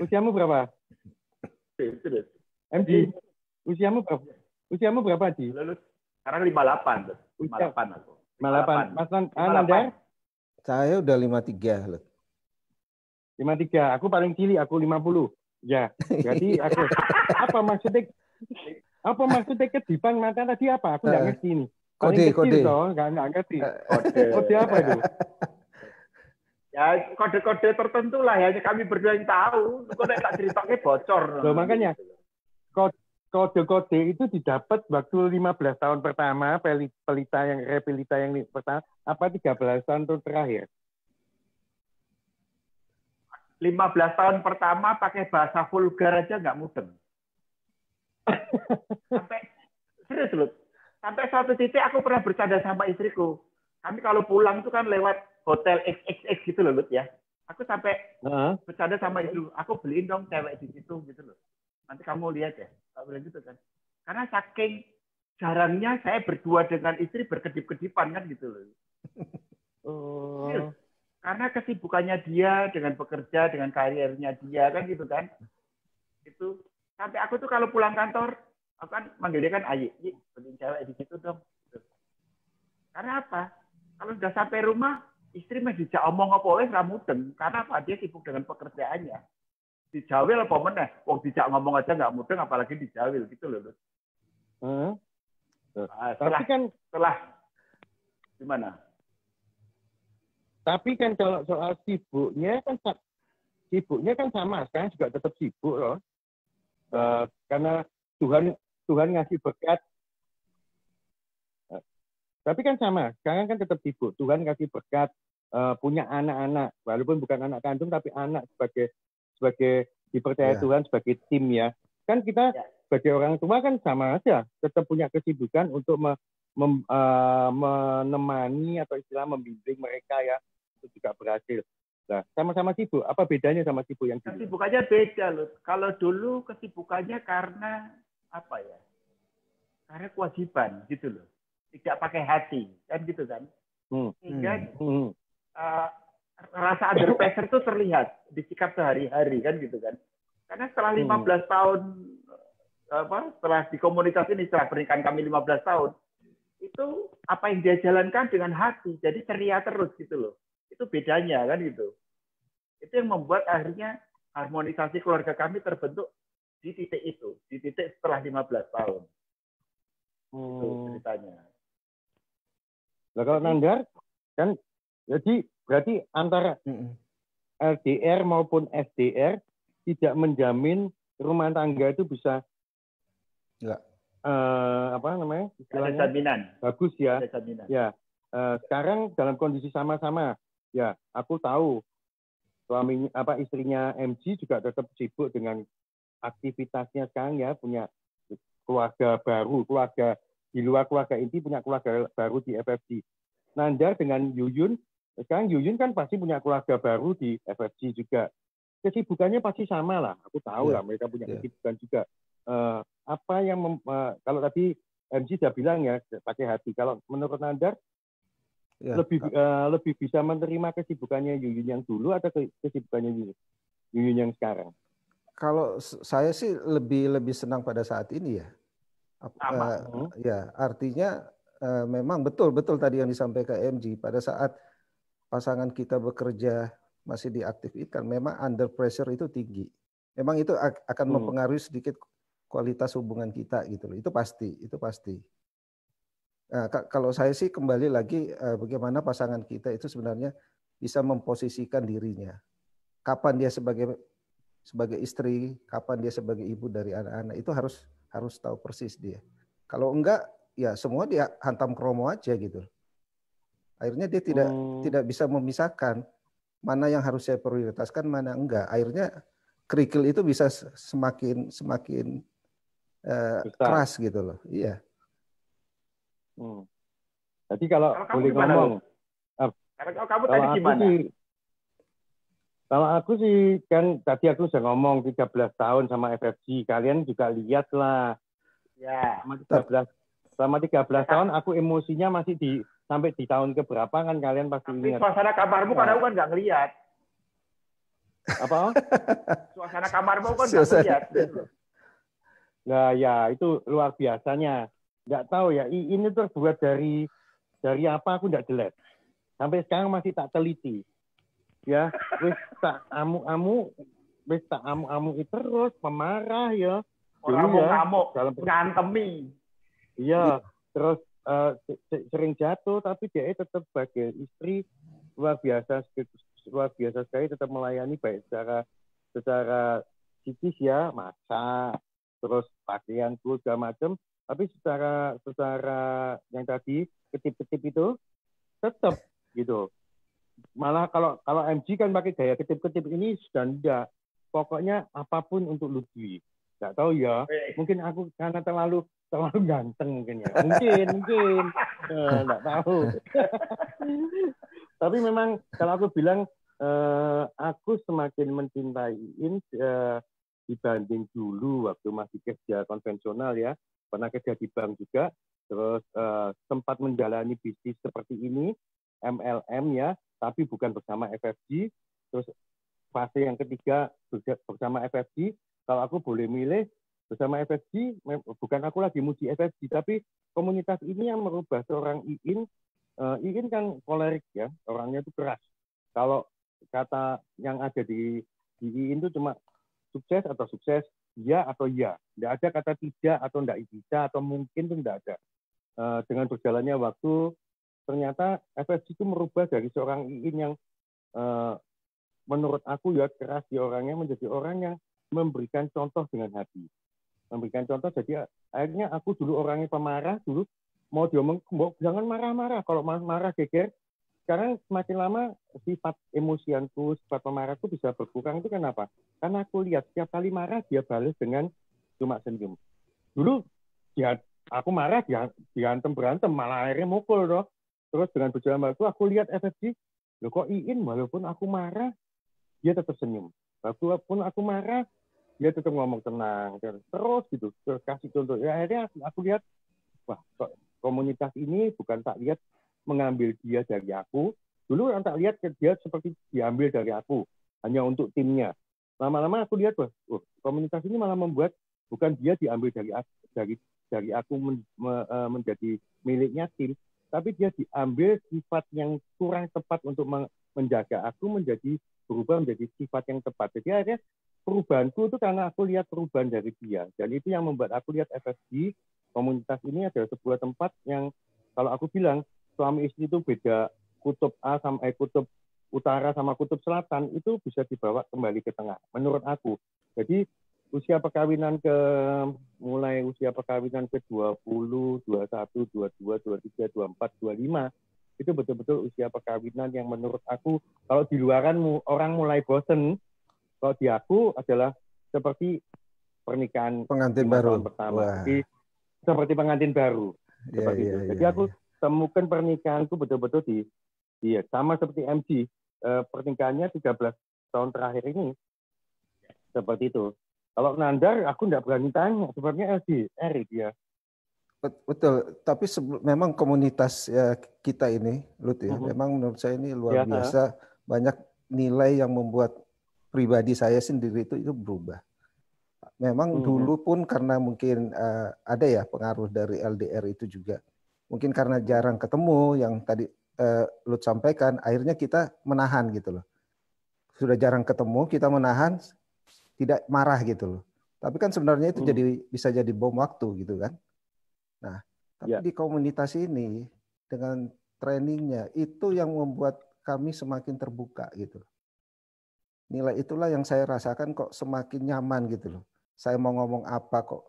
Usiamu berapa? MG, usiamu berapa? Usiamu berapa, Ji? Sekarang 58. 58 aku. 58. Mas Nandar? Saya udah 53, Lut. 53. Aku paling cilik, aku 50. Ya, jadi aku apa maksudnya kedipan mata tadi apa? Aku nggak ngerti ini. Kode. Nggak ngerti. Kode apa itu? Ya kode-kode tertentu lah ya. Kami berdua yang tahu. Kode tak ceritanya bocor. Loh, makanya kode-kode itu didapat waktu 15 tahun pertama, repelita yang pertama, apa 13 tahun terakhir? 15 tahun pertama pakai bahasa vulgar aja nggak mudeng. Serius loh. Sampai suatu titik aku pernah bercanda sama istriku. Kami kalau pulang itu kan lewat hotel XXX gitu loh, Lut ya. Aku sampai bercanda sama istriku. Aku beliin dong cewek di situ gitu loh. Nanti kamu lihat ya. Tak bilang gitu kan. Karena saking jarangnya saya berdua dengan istri berkedip-kedipan kan gitu loh. Karena kesibukannya dia dengan bekerja, dengan karirnya dia kan gitu kan. Itu sampai aku tuh kalau pulang kantor, aku kan manggil dia kan Ayi, beliin cewek di situ dong. Karena apa? Kalau sudah sampai rumah, istri mah dijak omong apa oleh ramudeng. Karena apa? Dia sibuk dengan pekerjaannya. Dijawil apa meneh? Wong dijak ngomong aja nggak mudeng, apalagi dijawil gitu loh. Setelah gimana? Tapi kan kalau soal sibuknya kan sama. Sekarang juga tetap sibuk loh. Karena Tuhan ngasih berkat. Tapi kan sama, sekarang kan tetap sibuk. Tuhan ngasih berkat, punya anak-anak, walaupun bukan anak kandung, tapi anak sebagai dipercaya Tuhan sebagai tim ya. Kan kita sebagai orang tua kan sama aja, tetap punya kesibukan untuk menemani atau istilah membimbing mereka ya, itu juga berhasil. Nah, sama-sama sibuk. Apa bedanya sama sibuk yang dulu? Kesibukannya beda loh. Kalau dulu kesibukannya karena apa ya? Karena kewajiban gitu loh. tidak pakai hati, kan gitu kan. Sehingga rasa under pressure itu terlihat di sikap sehari-hari, kan gitu kan. Karena setelah 15 tahun, setelah di komunitas ini, setelah pernikahan kami 15 tahun, itu apa yang dia jalankan dengan hati, jadi ceria terus gitu loh. Itu bedanya kan gitu. Itu yang membuat akhirnya harmonisasi keluarga kami terbentuk di titik itu, di titik setelah 15 tahun. Itu ceritanya. Nah, kalau Nandar kan jadi berarti antara LDR maupun SDR tidak menjamin rumah tangga itu bisa apa namanya istilahnya ada jaminan. Bagus ya. Ada jaminan. Ya. Sekarang dalam kondisi sama-sama ya aku tahu suaminya istrinya MG juga tetap sibuk dengan aktivitasnya sekarang ya, punya keluarga baru, keluarga di luar keluarga inti, punya keluarga baru di FFG. Nandar dengan Yuyun, sekarang Yuyun kan pasti punya keluarga baru di FFG juga. Kesibukannya pasti sama lah, aku tahu lah mereka punya kesibukan juga. Apa yang kalau tadi MG sudah bilang ya pakai hati. Kalau menurut Nandar lebih bisa menerima kesibukannya Yuyun yang dulu atau kesibukannya Yuyun yang sekarang? Kalau saya sih lebih senang pada saat ini ya. Ya, artinya memang betul tadi yang disampaikan MG, pada saat pasangan kita bekerja masih diaktifkan, memang under pressure itu tinggi. Memang itu akan mempengaruhi sedikit kualitas hubungan kita gitu loh. Itu pasti. Nah, kalau saya sih kembali lagi bagaimana pasangan kita itu sebenarnya bisa memposisikan dirinya. Kapan dia sebagai istri, kapan dia sebagai ibu dari anak-anak, itu harus tahu persis dia. Kalau enggak, ya semua dia hantam kromo aja gitu. Akhirnya dia tidak bisa memisahkan mana yang harus saya prioritaskan, mana enggak. Akhirnya kerikil itu bisa semakin keras gitu loh. Iya. Jadi kalau boleh ngomong, kamu tadi gimana? Kalau aku sih kan tadi aku sudah ngomong 13 tahun sama FFG, kalian juga lihat lah. Ya. Selama 13 tahun aku emosinya masih sampai di tahun keberapa kan kalian pasti ingat. Tapi suasana kamarmu kan aku kan nggak ngelihat. Apa? Suasana kamarmu kan nggak ngelihat. Nah ya itu luar biasanya. Nggak tahu ya, ini terbuat dari apa aku nggak jelas. Sampai sekarang masih tak teliti. Ya, wis tak amu-amu terus pemarah ya. Orang mau ngamuk, ngantemi. Iya, terus sering jatuh, tapi dia tetap sebagai istri luar biasa sekali, tetap melayani baik secara psikis ya, masak, terus pakaian segala macam. Tapi secara yang tadi ketip-ketip itu tetap gitu. Malah kalau MG kan pakai gaya ketip-ketip ini sudah enggak. Pokoknya apapun untuk Lutfi. Enggak tahu ya. Mungkin aku karena terlalu ganteng mungkin ya. Mungkin. Enggak tahu. Tapi memang kalau aku bilang aku semakin mencintai dibanding dulu waktu masih kerja konvensional ya. Pernah kerja di bank juga, terus sempat menjalani bisnis seperti ini, MLM ya, tapi bukan bersama FFG. Terus fase yang ketiga bersama FFG, kalau aku boleh milih bersama FFG, bukan aku lagi muji FFG, tapi komunitas ini yang merubah seorang Iin. Iin kan kolerik ya, orangnya itu keras. Kalau kata yang ada di Iin itu cuma sukses atau sukses, ya atau ya. Tidak ada kata tidak atau tidak bisa atau mungkin itu tidak ada. Dengan berjalannya waktu, ternyata FFG itu merubah dari seorang Iin yang menurut aku ya keras di orangnya menjadi orang yang memberikan contoh dengan hati. Memberikan contoh, jadi akhirnya aku dulu orangnya pemarah, dulu mau diomong, jangan marah-marah. Kalau marah geger, sekarang semakin lama sifat emosianku, sifat pemarahku bisa berkurang. Itu kenapa? Karena aku lihat setiap kali marah dia balas dengan cuma senyum. Dulu aku marah berantem malah akhirnya mukul loh. Terus dengan berjalan waktu aku lihat FFG, loh kok Iin walaupun aku marah dia tetap senyum. Walaupun aku marah dia tetap ngomong tenang terus gitu. Terus kasih contoh. Ya akhirnya aku lihat wah kok komunitas ini bukan tak lihat mengambil dia dari aku. Dulu yang tak lihat dia seperti diambil dari aku hanya untuk timnya. Lama-lama aku lihat, komunitas ini malah membuat bukan dia diambil dari aku menjadi miliknya tim, tapi dia diambil sifat yang kurang tepat untuk menjaga aku berubah menjadi sifat yang tepat. Jadi akhirnya perubahanku itu karena aku lihat perubahan dari dia, dan itu yang membuat aku lihat FFG komunitas ini adalah sebuah tempat yang kalau aku bilang suami istri itu beda kutub A sama kutub utara sama kutub selatan itu bisa dibawa kembali ke tengah menurut aku. Jadi mulai usia perkawinan ke 20, 21, 22, 23, 24, 25 itu betul-betul usia perkawinan yang menurut aku kalau di luaran orang mulai bosen, kalau di aku adalah seperti pernikahan pengantin baru tahun pertama. Jadi seperti pengantin baru. Seperti itu. Jadi aku temukan pernikahanku betul-betul sama seperti MC. Pernikahannya 13 tahun terakhir ini. Seperti itu. Kalau Nandar, aku nggak berani tanya. Sebenarnya Erik ya. Betul. Tapi memang komunitas kita ini, Lut ya, memang menurut saya ini luar biasa. Banyak nilai yang membuat pribadi saya sendiri itu berubah. Memang dulu pun karena mungkin ada ya pengaruh dari LDR itu juga. Mungkin karena jarang ketemu yang tadi Lut sampaikan, akhirnya kita menahan gitu loh. Sudah jarang ketemu, kita menahan, tidak marah gitu loh. Tapi kan sebenarnya itu bisa jadi bom waktu gitu kan. Nah, tapi di komunitas ini dengan trainingnya itu yang membuat kami semakin terbuka gitu. Nilai itulah yang saya rasakan kok semakin nyaman gitu loh. Saya mau ngomong apa kok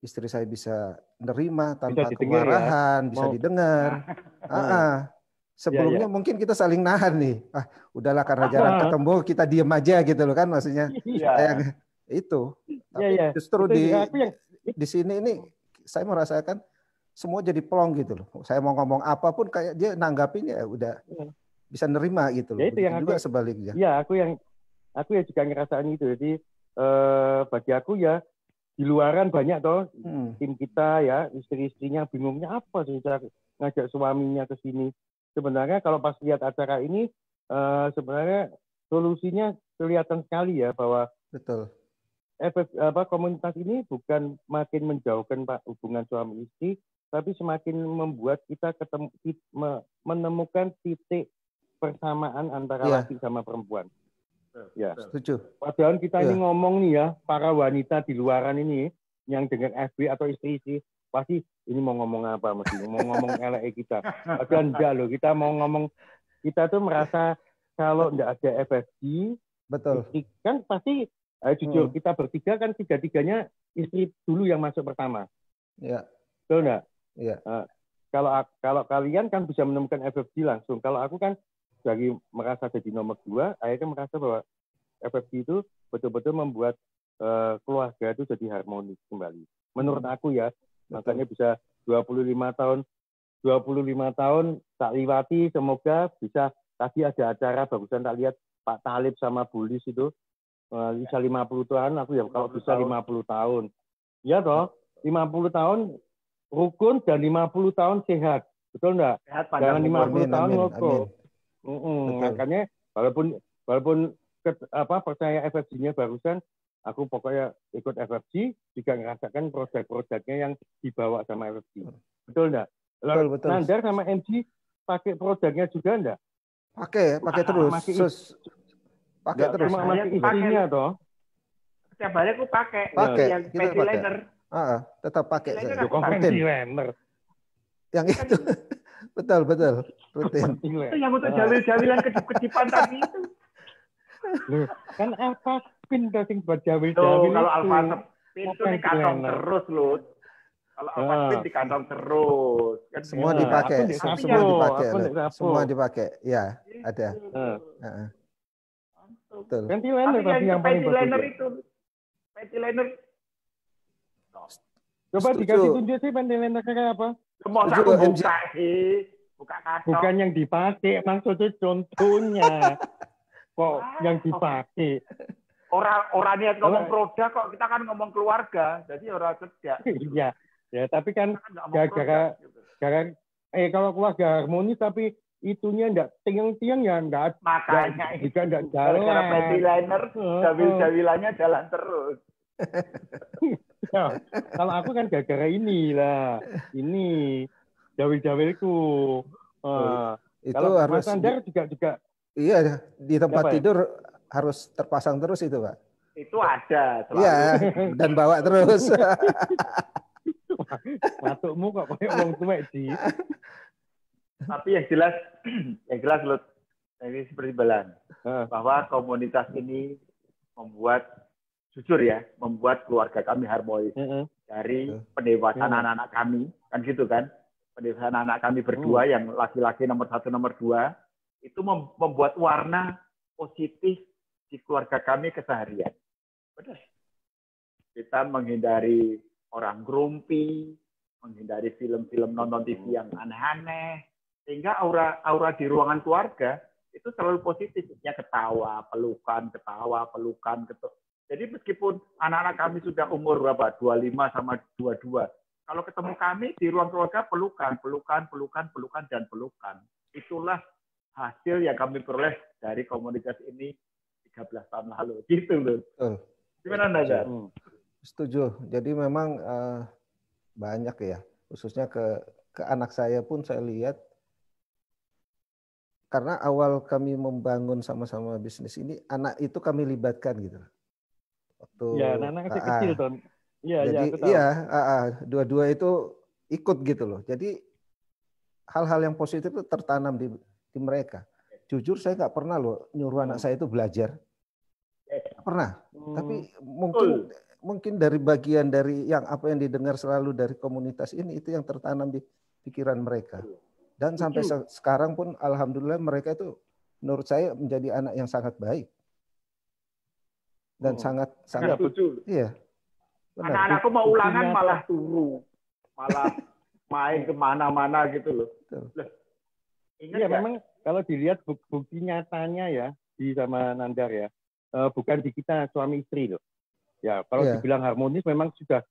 istri saya bisa nerima tanpa kemarahan, bisa didengar. Sebelumnya mungkin kita saling nahan nih. Udahlah karena jarang ketemu kita diem aja gitu loh kan maksudnya. Itu. Tapi justru di sini ini saya merasakan semua jadi plong gitu loh. Saya mau ngomong apapun kayak dia nanggapin ya udah bisa nerima gitu loh. Ya, itu yang juga sebaliknya. Iya, aku ya juga ngerasain itu. Jadi bagi aku ya di luaran banyak toh tim kita ya istri-istrinya bingungnya apa sih ngajak suaminya ke sini. Sebenarnya kalau pas lihat acara ini sebenarnya solusinya kelihatan sekali ya bahwa betul. Komunitas ini bukan makin menjauhkan hubungan suami istri, tapi semakin membuat kita menemukan titik persamaan antara laki sama perempuan. Ya. Setuju. Padahal kita ini ngomong nih ya, para wanita di luaran ini yang dengan FB atau istri-istri pasti ini mau ngomong apa mesti mau ngomong elek kita. Padahal enggak loh, kita mau ngomong kita tuh merasa kalau enggak ada FFG, betul. Istri, kan pasti jujur kita bertiga kan tiga-tiganya istri dulu yang masuk pertama. Iya. Betul enggak? Iya. Kalau kalian kan bisa menemukan FFG langsung. Kalau aku kan dari merasa jadi nomor 2, akhirnya merasa bahwa FFG itu betul-betul membuat keluarga itu jadi harmonis kembali. Menurut aku ya, makanya bisa 25 tahun tak liwati, semoga bisa. Tadi ada acara bagusan tak lihat Pak Talib sama Bulis itu bisa 50 tahun, aku ya kalau bisa 50 tahun. Ya toh, 50 tahun rukun dan 50 tahun sehat. Betul enggak? Jangan 50 tahun ngokok. Makanya walaupun percaya FFG-nya barusan, aku pokoknya ikut FFG juga ngerasakan produk-produknya yang dibawa sama FFG. Betul enggak? Betul. Nandar sama MC pakai produknya juga enggak? Pakai terus. Pakai terus. Cuma masih istrinya toh. Setiap hari aku pakai. Yang panty liner. Tetap pakai. Panty liner. Yang itu. Betul. Rutin. Itu yang untuk jawil-jawilan kecip-kecipan tadi itu. Loh, kan apa pin dosing buat jawil-jawil. Kalau alfa pin itu di kantong terus, Lut. Kalau alfa pin di kantong terus. Kan semua dipakai. Semua dipakai. Ya, ada. Betul. Panty liner itu. Panty liner. Coba dikasih tunjuk sih panty liner kayak apa? Masa aku buka sih, buka kantong. Bukan yang dipakai, maksudnya contohnya. Kok yang dipakai? Orang niat ngomong produk kok, kita kan ngomong keluarga, jadi orang kerja. Iya, Ya, tapi kan Nggak mau gara-gara produk, gitu. kalau keluarga harmonis tapi itunya enggak tiang-tiang ya enggak Makanya enggak gara-gara panty jalan. liner, jawil-jawilannya jalan terus. Ya, kalau aku kan gara-gara inilah, ini jawil-jawilku. Itu Kalau harus Mas Andar juga iya, di tempat apa ya? tidur harus terpasang terus itu, Pak. Itu ada Iya, selalu. dan bawa terus. Matukmu kok kayak wong tuwek di. Tapi yang jelas loh, ini seperti Balan, bahwa komunitas ini membuat keluarga kami harmonis. Dari pendewasaan anak-anak kami, kan gitu kan? Pendewasaan anak kami berdua, yang laki-laki nomor 1, nomor 2, itu membuat warna positif di keluarga kami keseharian. Benar. Kita menghindari orang grumpy, menghindari film-film nonton TV yang aneh-aneh, sehingga aura di ruangan keluarga itu selalu positif, ya ketawa, pelukan. Jadi meskipun anak-anak kami sudah umur berapa, 25 sama 22, kalau ketemu kami di ruang keluarga pelukan. Itulah hasil yang kami peroleh dari komunitas ini 13 tahun lalu. Gitu loh. Gimana Nazar? Setuju. Jadi memang banyak ya, khususnya ke anak saya pun saya lihat, karena awal kami membangun sama-sama bisnis ini, anak itu kami libatkan gitu. Waktu ya, anak masih kecil, Ton. Iya, jadi aku tahu. iya, dua-dua itu ikut gitu loh. Jadi hal-hal yang positif itu tertanam di mereka. Jujur saya nggak pernah loh nyuruh anak saya itu belajar. Nggak pernah. Tapi mungkin dari bagian dari yang apa yang didengar selalu dari komunitas ini, itu yang tertanam di pikiran mereka. Dan sampai sekarang pun alhamdulillah mereka itu menurut saya menjadi anak yang sangat baik. Dan sangat iya. Anak-anakku mau ulangan malah turu, malah main kemana-mana gitu loh. Iya, memang kalau dilihat bukti nyatanya ya di sama Nandar ya, bukan di kita suami istri loh. Ya, kalau dibilang harmonis memang sudah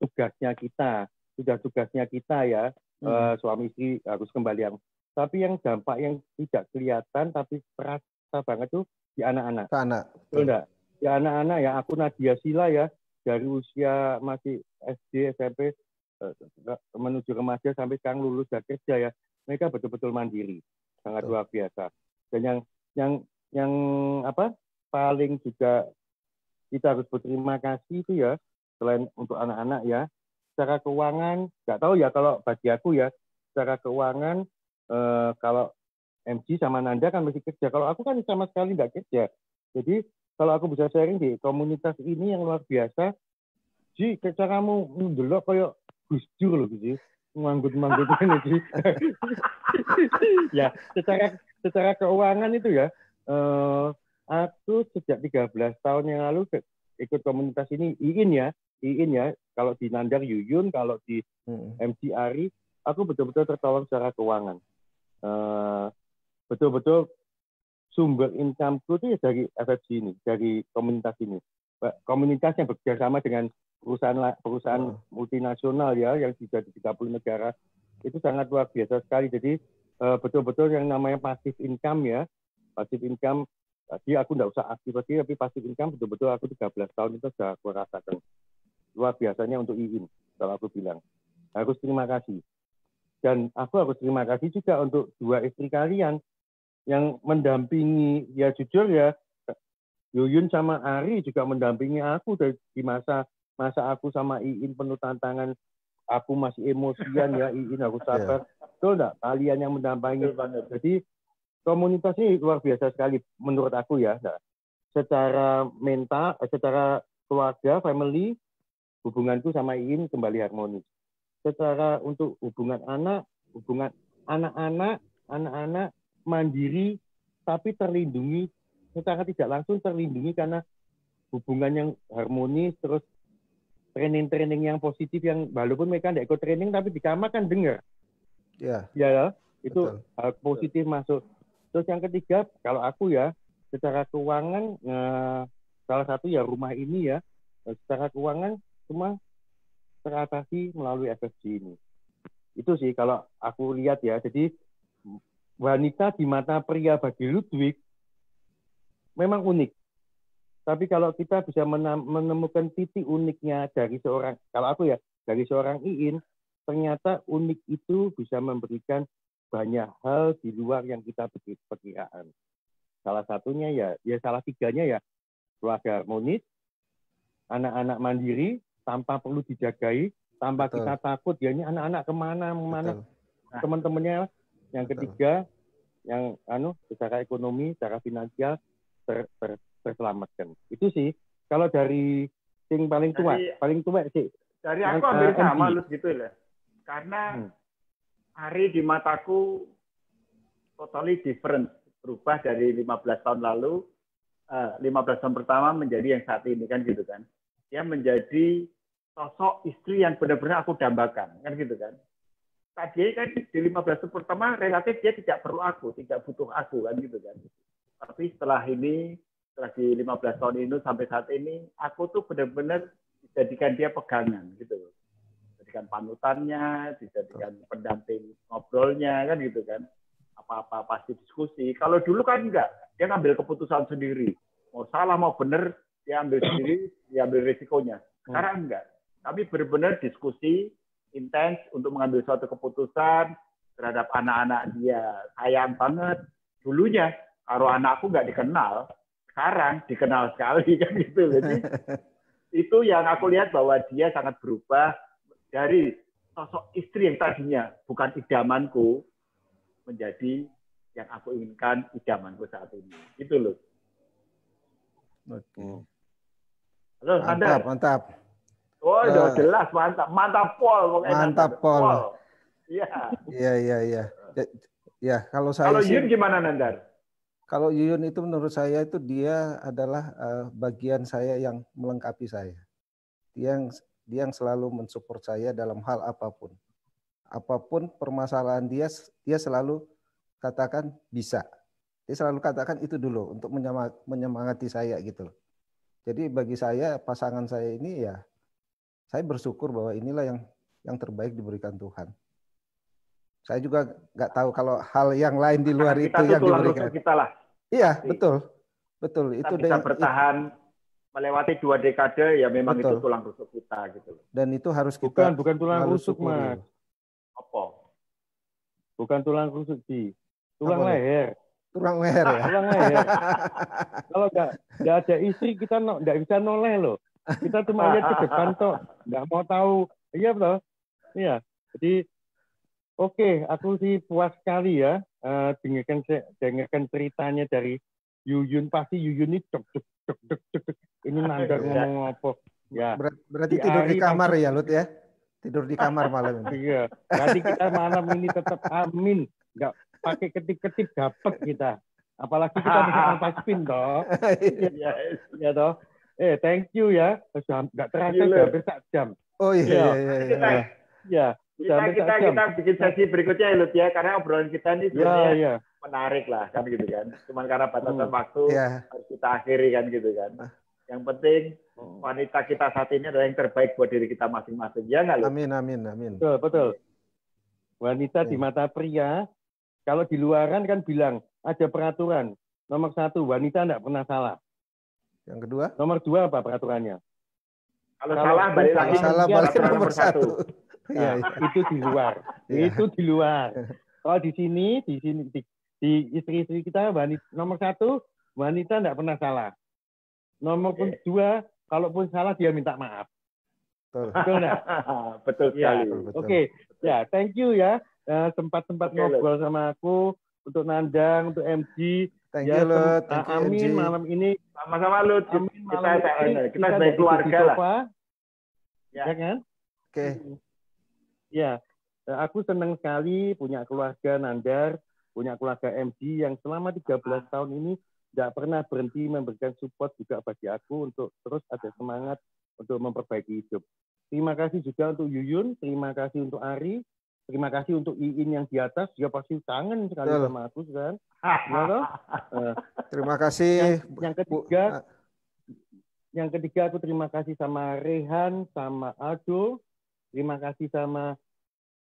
tugasnya kita ya, suami istri harus kembali. Tapi yang dampak yang tidak kelihatan tapi terasa banget tuh di anak-anak. Betul enggak? Ya anak-anak ya, aku Nadia Sila ya, dari usia masih SD, SMP, menuju remaja sampai sekarang lulus dan kerja ya, mereka betul-betul mandiri, sangat luar biasa. Dan yang paling juga kita harus berterima kasih itu ya, selain untuk anak-anak ya, secara keuangan, nggak tahu ya kalau bagi aku ya, secara keuangan kalau MG sama Nanda kan masih kerja, kalau aku kan sama sekali nggak kerja. Jadi kalau aku bisa sharing di komunitas ini yang luar biasa, Ji, cara kamu ndelok kayak Gus Dur loh, Ji. Manggut-manggut ini, Ji. Ya, secara keuangan itu ya, aku sejak 13 tahun yang lalu ikut komunitas ini, Iin ya, kalau di Nandar Yuyun, kalau di MC Ari, aku betul-betul tertolong secara keuangan. Betul-betul sumber income-ku itu ya dari FFC ini, dari komunitas ini. Komunitas yang bekerja sama dengan perusahaan multinasional ya, yang sudah di 30 negara, itu sangat luar biasa sekali. Jadi betul-betul yang namanya passive income ya, passive income, tadi aku nggak usah aktif lagi, tapi passive income betul-betul aku 13 tahun itu sudah aku rasakan. Luar biasanya untuk Iin, kalau aku bilang. Harus terima kasih. Dan aku harus terima kasih juga untuk dua istri kalian, yang mendampingi, ya jujur ya, Yuyun sama Ari juga mendampingi aku di masa aku sama Iin penuh tantangan, aku masih emosian ya, Iin aku sabar. Betul enggak? Kalian yang mendampingi. Jadi komunitas ini luar biasa sekali menurut aku ya. Secara mental, secara keluarga, family, hubunganku sama Iin kembali harmonis. Secara untuk hubungan anak-anak mandiri tapi terlindungi, secara tidak langsung terlindungi karena hubungan yang harmonis, terus training yang positif, yang walaupun mereka tidak ikut training tapi di kamar kan dengar. Ya, itu hal positif masuk. Terus yang ketiga, kalau aku ya, secara keuangan, salah satu ya rumah ini ya, secara keuangan cuma teratasi melalui FFG ini. Itu sih kalau aku lihat ya. Jadi wanita di mata pria bagi Ludwig memang unik. Tapi kalau kita bisa menemukan titik uniknya dari seorang, kalau aku ya, dari seorang Iin, ternyata unik itu bisa memberikan banyak hal di luar yang kita perkiraan. Salah satunya ya salah tiganya ya, keluarga harmonis, anak-anak mandiri, tanpa perlu dijagai, tanpa Betul. kita takut, ya ini anak-anak kemana, teman-temannya. Yang ketiga, yang secara ekonomi, secara finansial, terselamatkan. Itu sih kalau dari yang paling tua sih. Dari aku hampir sama lu gitu lah. Karena Ari di mataku totally different, berubah dari 15 tahun lalu, 15 tahun pertama menjadi yang saat ini kan gitu kan. Dia menjadi sosok istri yang benar-benar aku dambakan kan gitu kan. Tadi kan di 15 tahun pertama relatif dia tidak perlu aku, tidak butuh aku kan gitu kan. Tapi setelah ini, setelah di 15 tahun ini sampai saat ini, aku tuh benar-benar dijadikan dia pegangan gitu loh. Dijadikan panutannya, dijadikan pendamping ngobrolnya kan gitu kan. Apa-apa pasti diskusi. Kalau dulu kan enggak, dia ngambil keputusan sendiri. Mau salah mau benar, dia ambil sendiri, dia ambil risikonya. Sekarang enggak. Kami benar-benar diskusi intens untuk mengambil suatu keputusan terhadap anak-anak dia. Sayang banget. Dulunya kalau anakku nggak dikenal, sekarang dikenal sekali kan gitu. Jadi itu yang aku lihat bahwa dia sangat berubah dari sosok istri yang tadinya bukan idamanku menjadi yang aku inginkan idamanku saat ini. Gitu loh. Oke. Halo, mantap, mantap. Oh, jelas mantap, mantap Pol. Mantap Pol. Iya. Iya. Ya, kalau saya. Kalau Yuyun gimana Nandar? Kalau Yuyun itu menurut saya itu dia adalah bagian saya yang melengkapi saya. Dia yang selalu mensupport saya dalam hal apapun. Apapun permasalahan dia selalu katakan bisa. Dia selalu katakan itu dulu untuk menyemangati saya gitu loh. Jadi bagi saya pasangan saya ini ya saya bersyukur bahwa inilah yang terbaik diberikan Tuhan. Saya juga nggak tahu kalau hal yang lain di luar itu yang diberikan. Kita lah. Iya, betul. Kita itu bisa bertahan melewati 2 dekade ya memang betul. Itu tulang rusuk kita gitu. Dan itu harus kita bukan tulang rusuk, Mas. Apa? Bukan tulang rusuk sih. Tulang leher. Tulang leher ya. Tulang leher. Kalau nggak ada istri kita nggak bisa noleh loh. Kita cuma lihat ke depan toh, nggak mau tahu. Iya betul. Iya. Jadi oke, aku sih puas sekali ya dengarkan ceritanya dari Yuyun. Pasti Yuyun ini cok. Ini Nandar ngomong apa? Ya. Berarti tidur di kamar ya, Lut ya? Tidur di kamar malam ini. Iya. Berarti kita malam ini tetap amin. Nggak pakai ketip-ketip dapat kita. Apalagi kita bisa ampas pin toh. Iya toh. Thank you ya. Nggak terasa hampir 1 jam. Oh iya. Ya. Kita bikin sesi berikutnya ya, Lut ya, karena obrolan kita ini sebenarnya menarik lah kan gitu kan. Cuman karena batasan waktu harus kita akhiri kan gitu kan. Yang penting wanita kita saat ini adalah yang terbaik buat diri kita masing-masing. Ya nggak, Lut? Amin. Betul. Wanita di mata pria, kalau di luaran kan bilang ada peraturan. Nomor 1, wanita nggak pernah salah. Yang kedua? Nomor 2 apa peraturannya? Kalau salah balik lagi balik nomor 1. Nah, itu di luar. Itu di luar. Kalau di sini di istri-istri kita nomor 1 wanita tidak pernah salah. Nomor 2 kalaupun salah dia minta maaf. Betul nggak? Betul sekali. Oke. Ya, thank you ya. Sempat ngobrol sama aku, untuk Nandang, untuk MG. Thank you, Lut. Amin malam ini. Sama-sama, Lut. Kita sebagai keluarga lah. Ya kan? Oke. Ya, aku senang sekali punya keluarga Nandar, punya keluarga MG yang selama 13 tahun ini tidak pernah berhenti memberikan support juga bagi aku untuk terus ada semangat untuk memperbaiki hidup. Terima kasih juga untuk Yuyun, terima kasih untuk Ari, terima kasih untuk Iin yang di atas, dia pasti kangen sekali sama aku kan. Terima kasih. Yang ketiga aku terima kasih sama Rehan, sama Aldo, terima kasih sama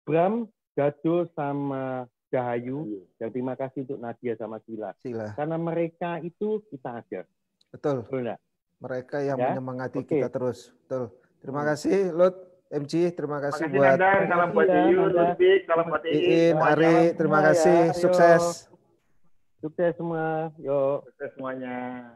Bram, Dado, sama Dahayu, dan terima kasih untuk Nadia sama Sila. Karena mereka itu kita ajar. Betul. Betul enggak? Mereka yang menyemangati kita terus. Betul. Terima kasih, Lut, MG. Terima kasih buat. Salam buat Yuyun, Lutfi, salam buat Iin, Ari. Terima kasih. Sukses. Sukses semua. Yuk. Sukses semuanya.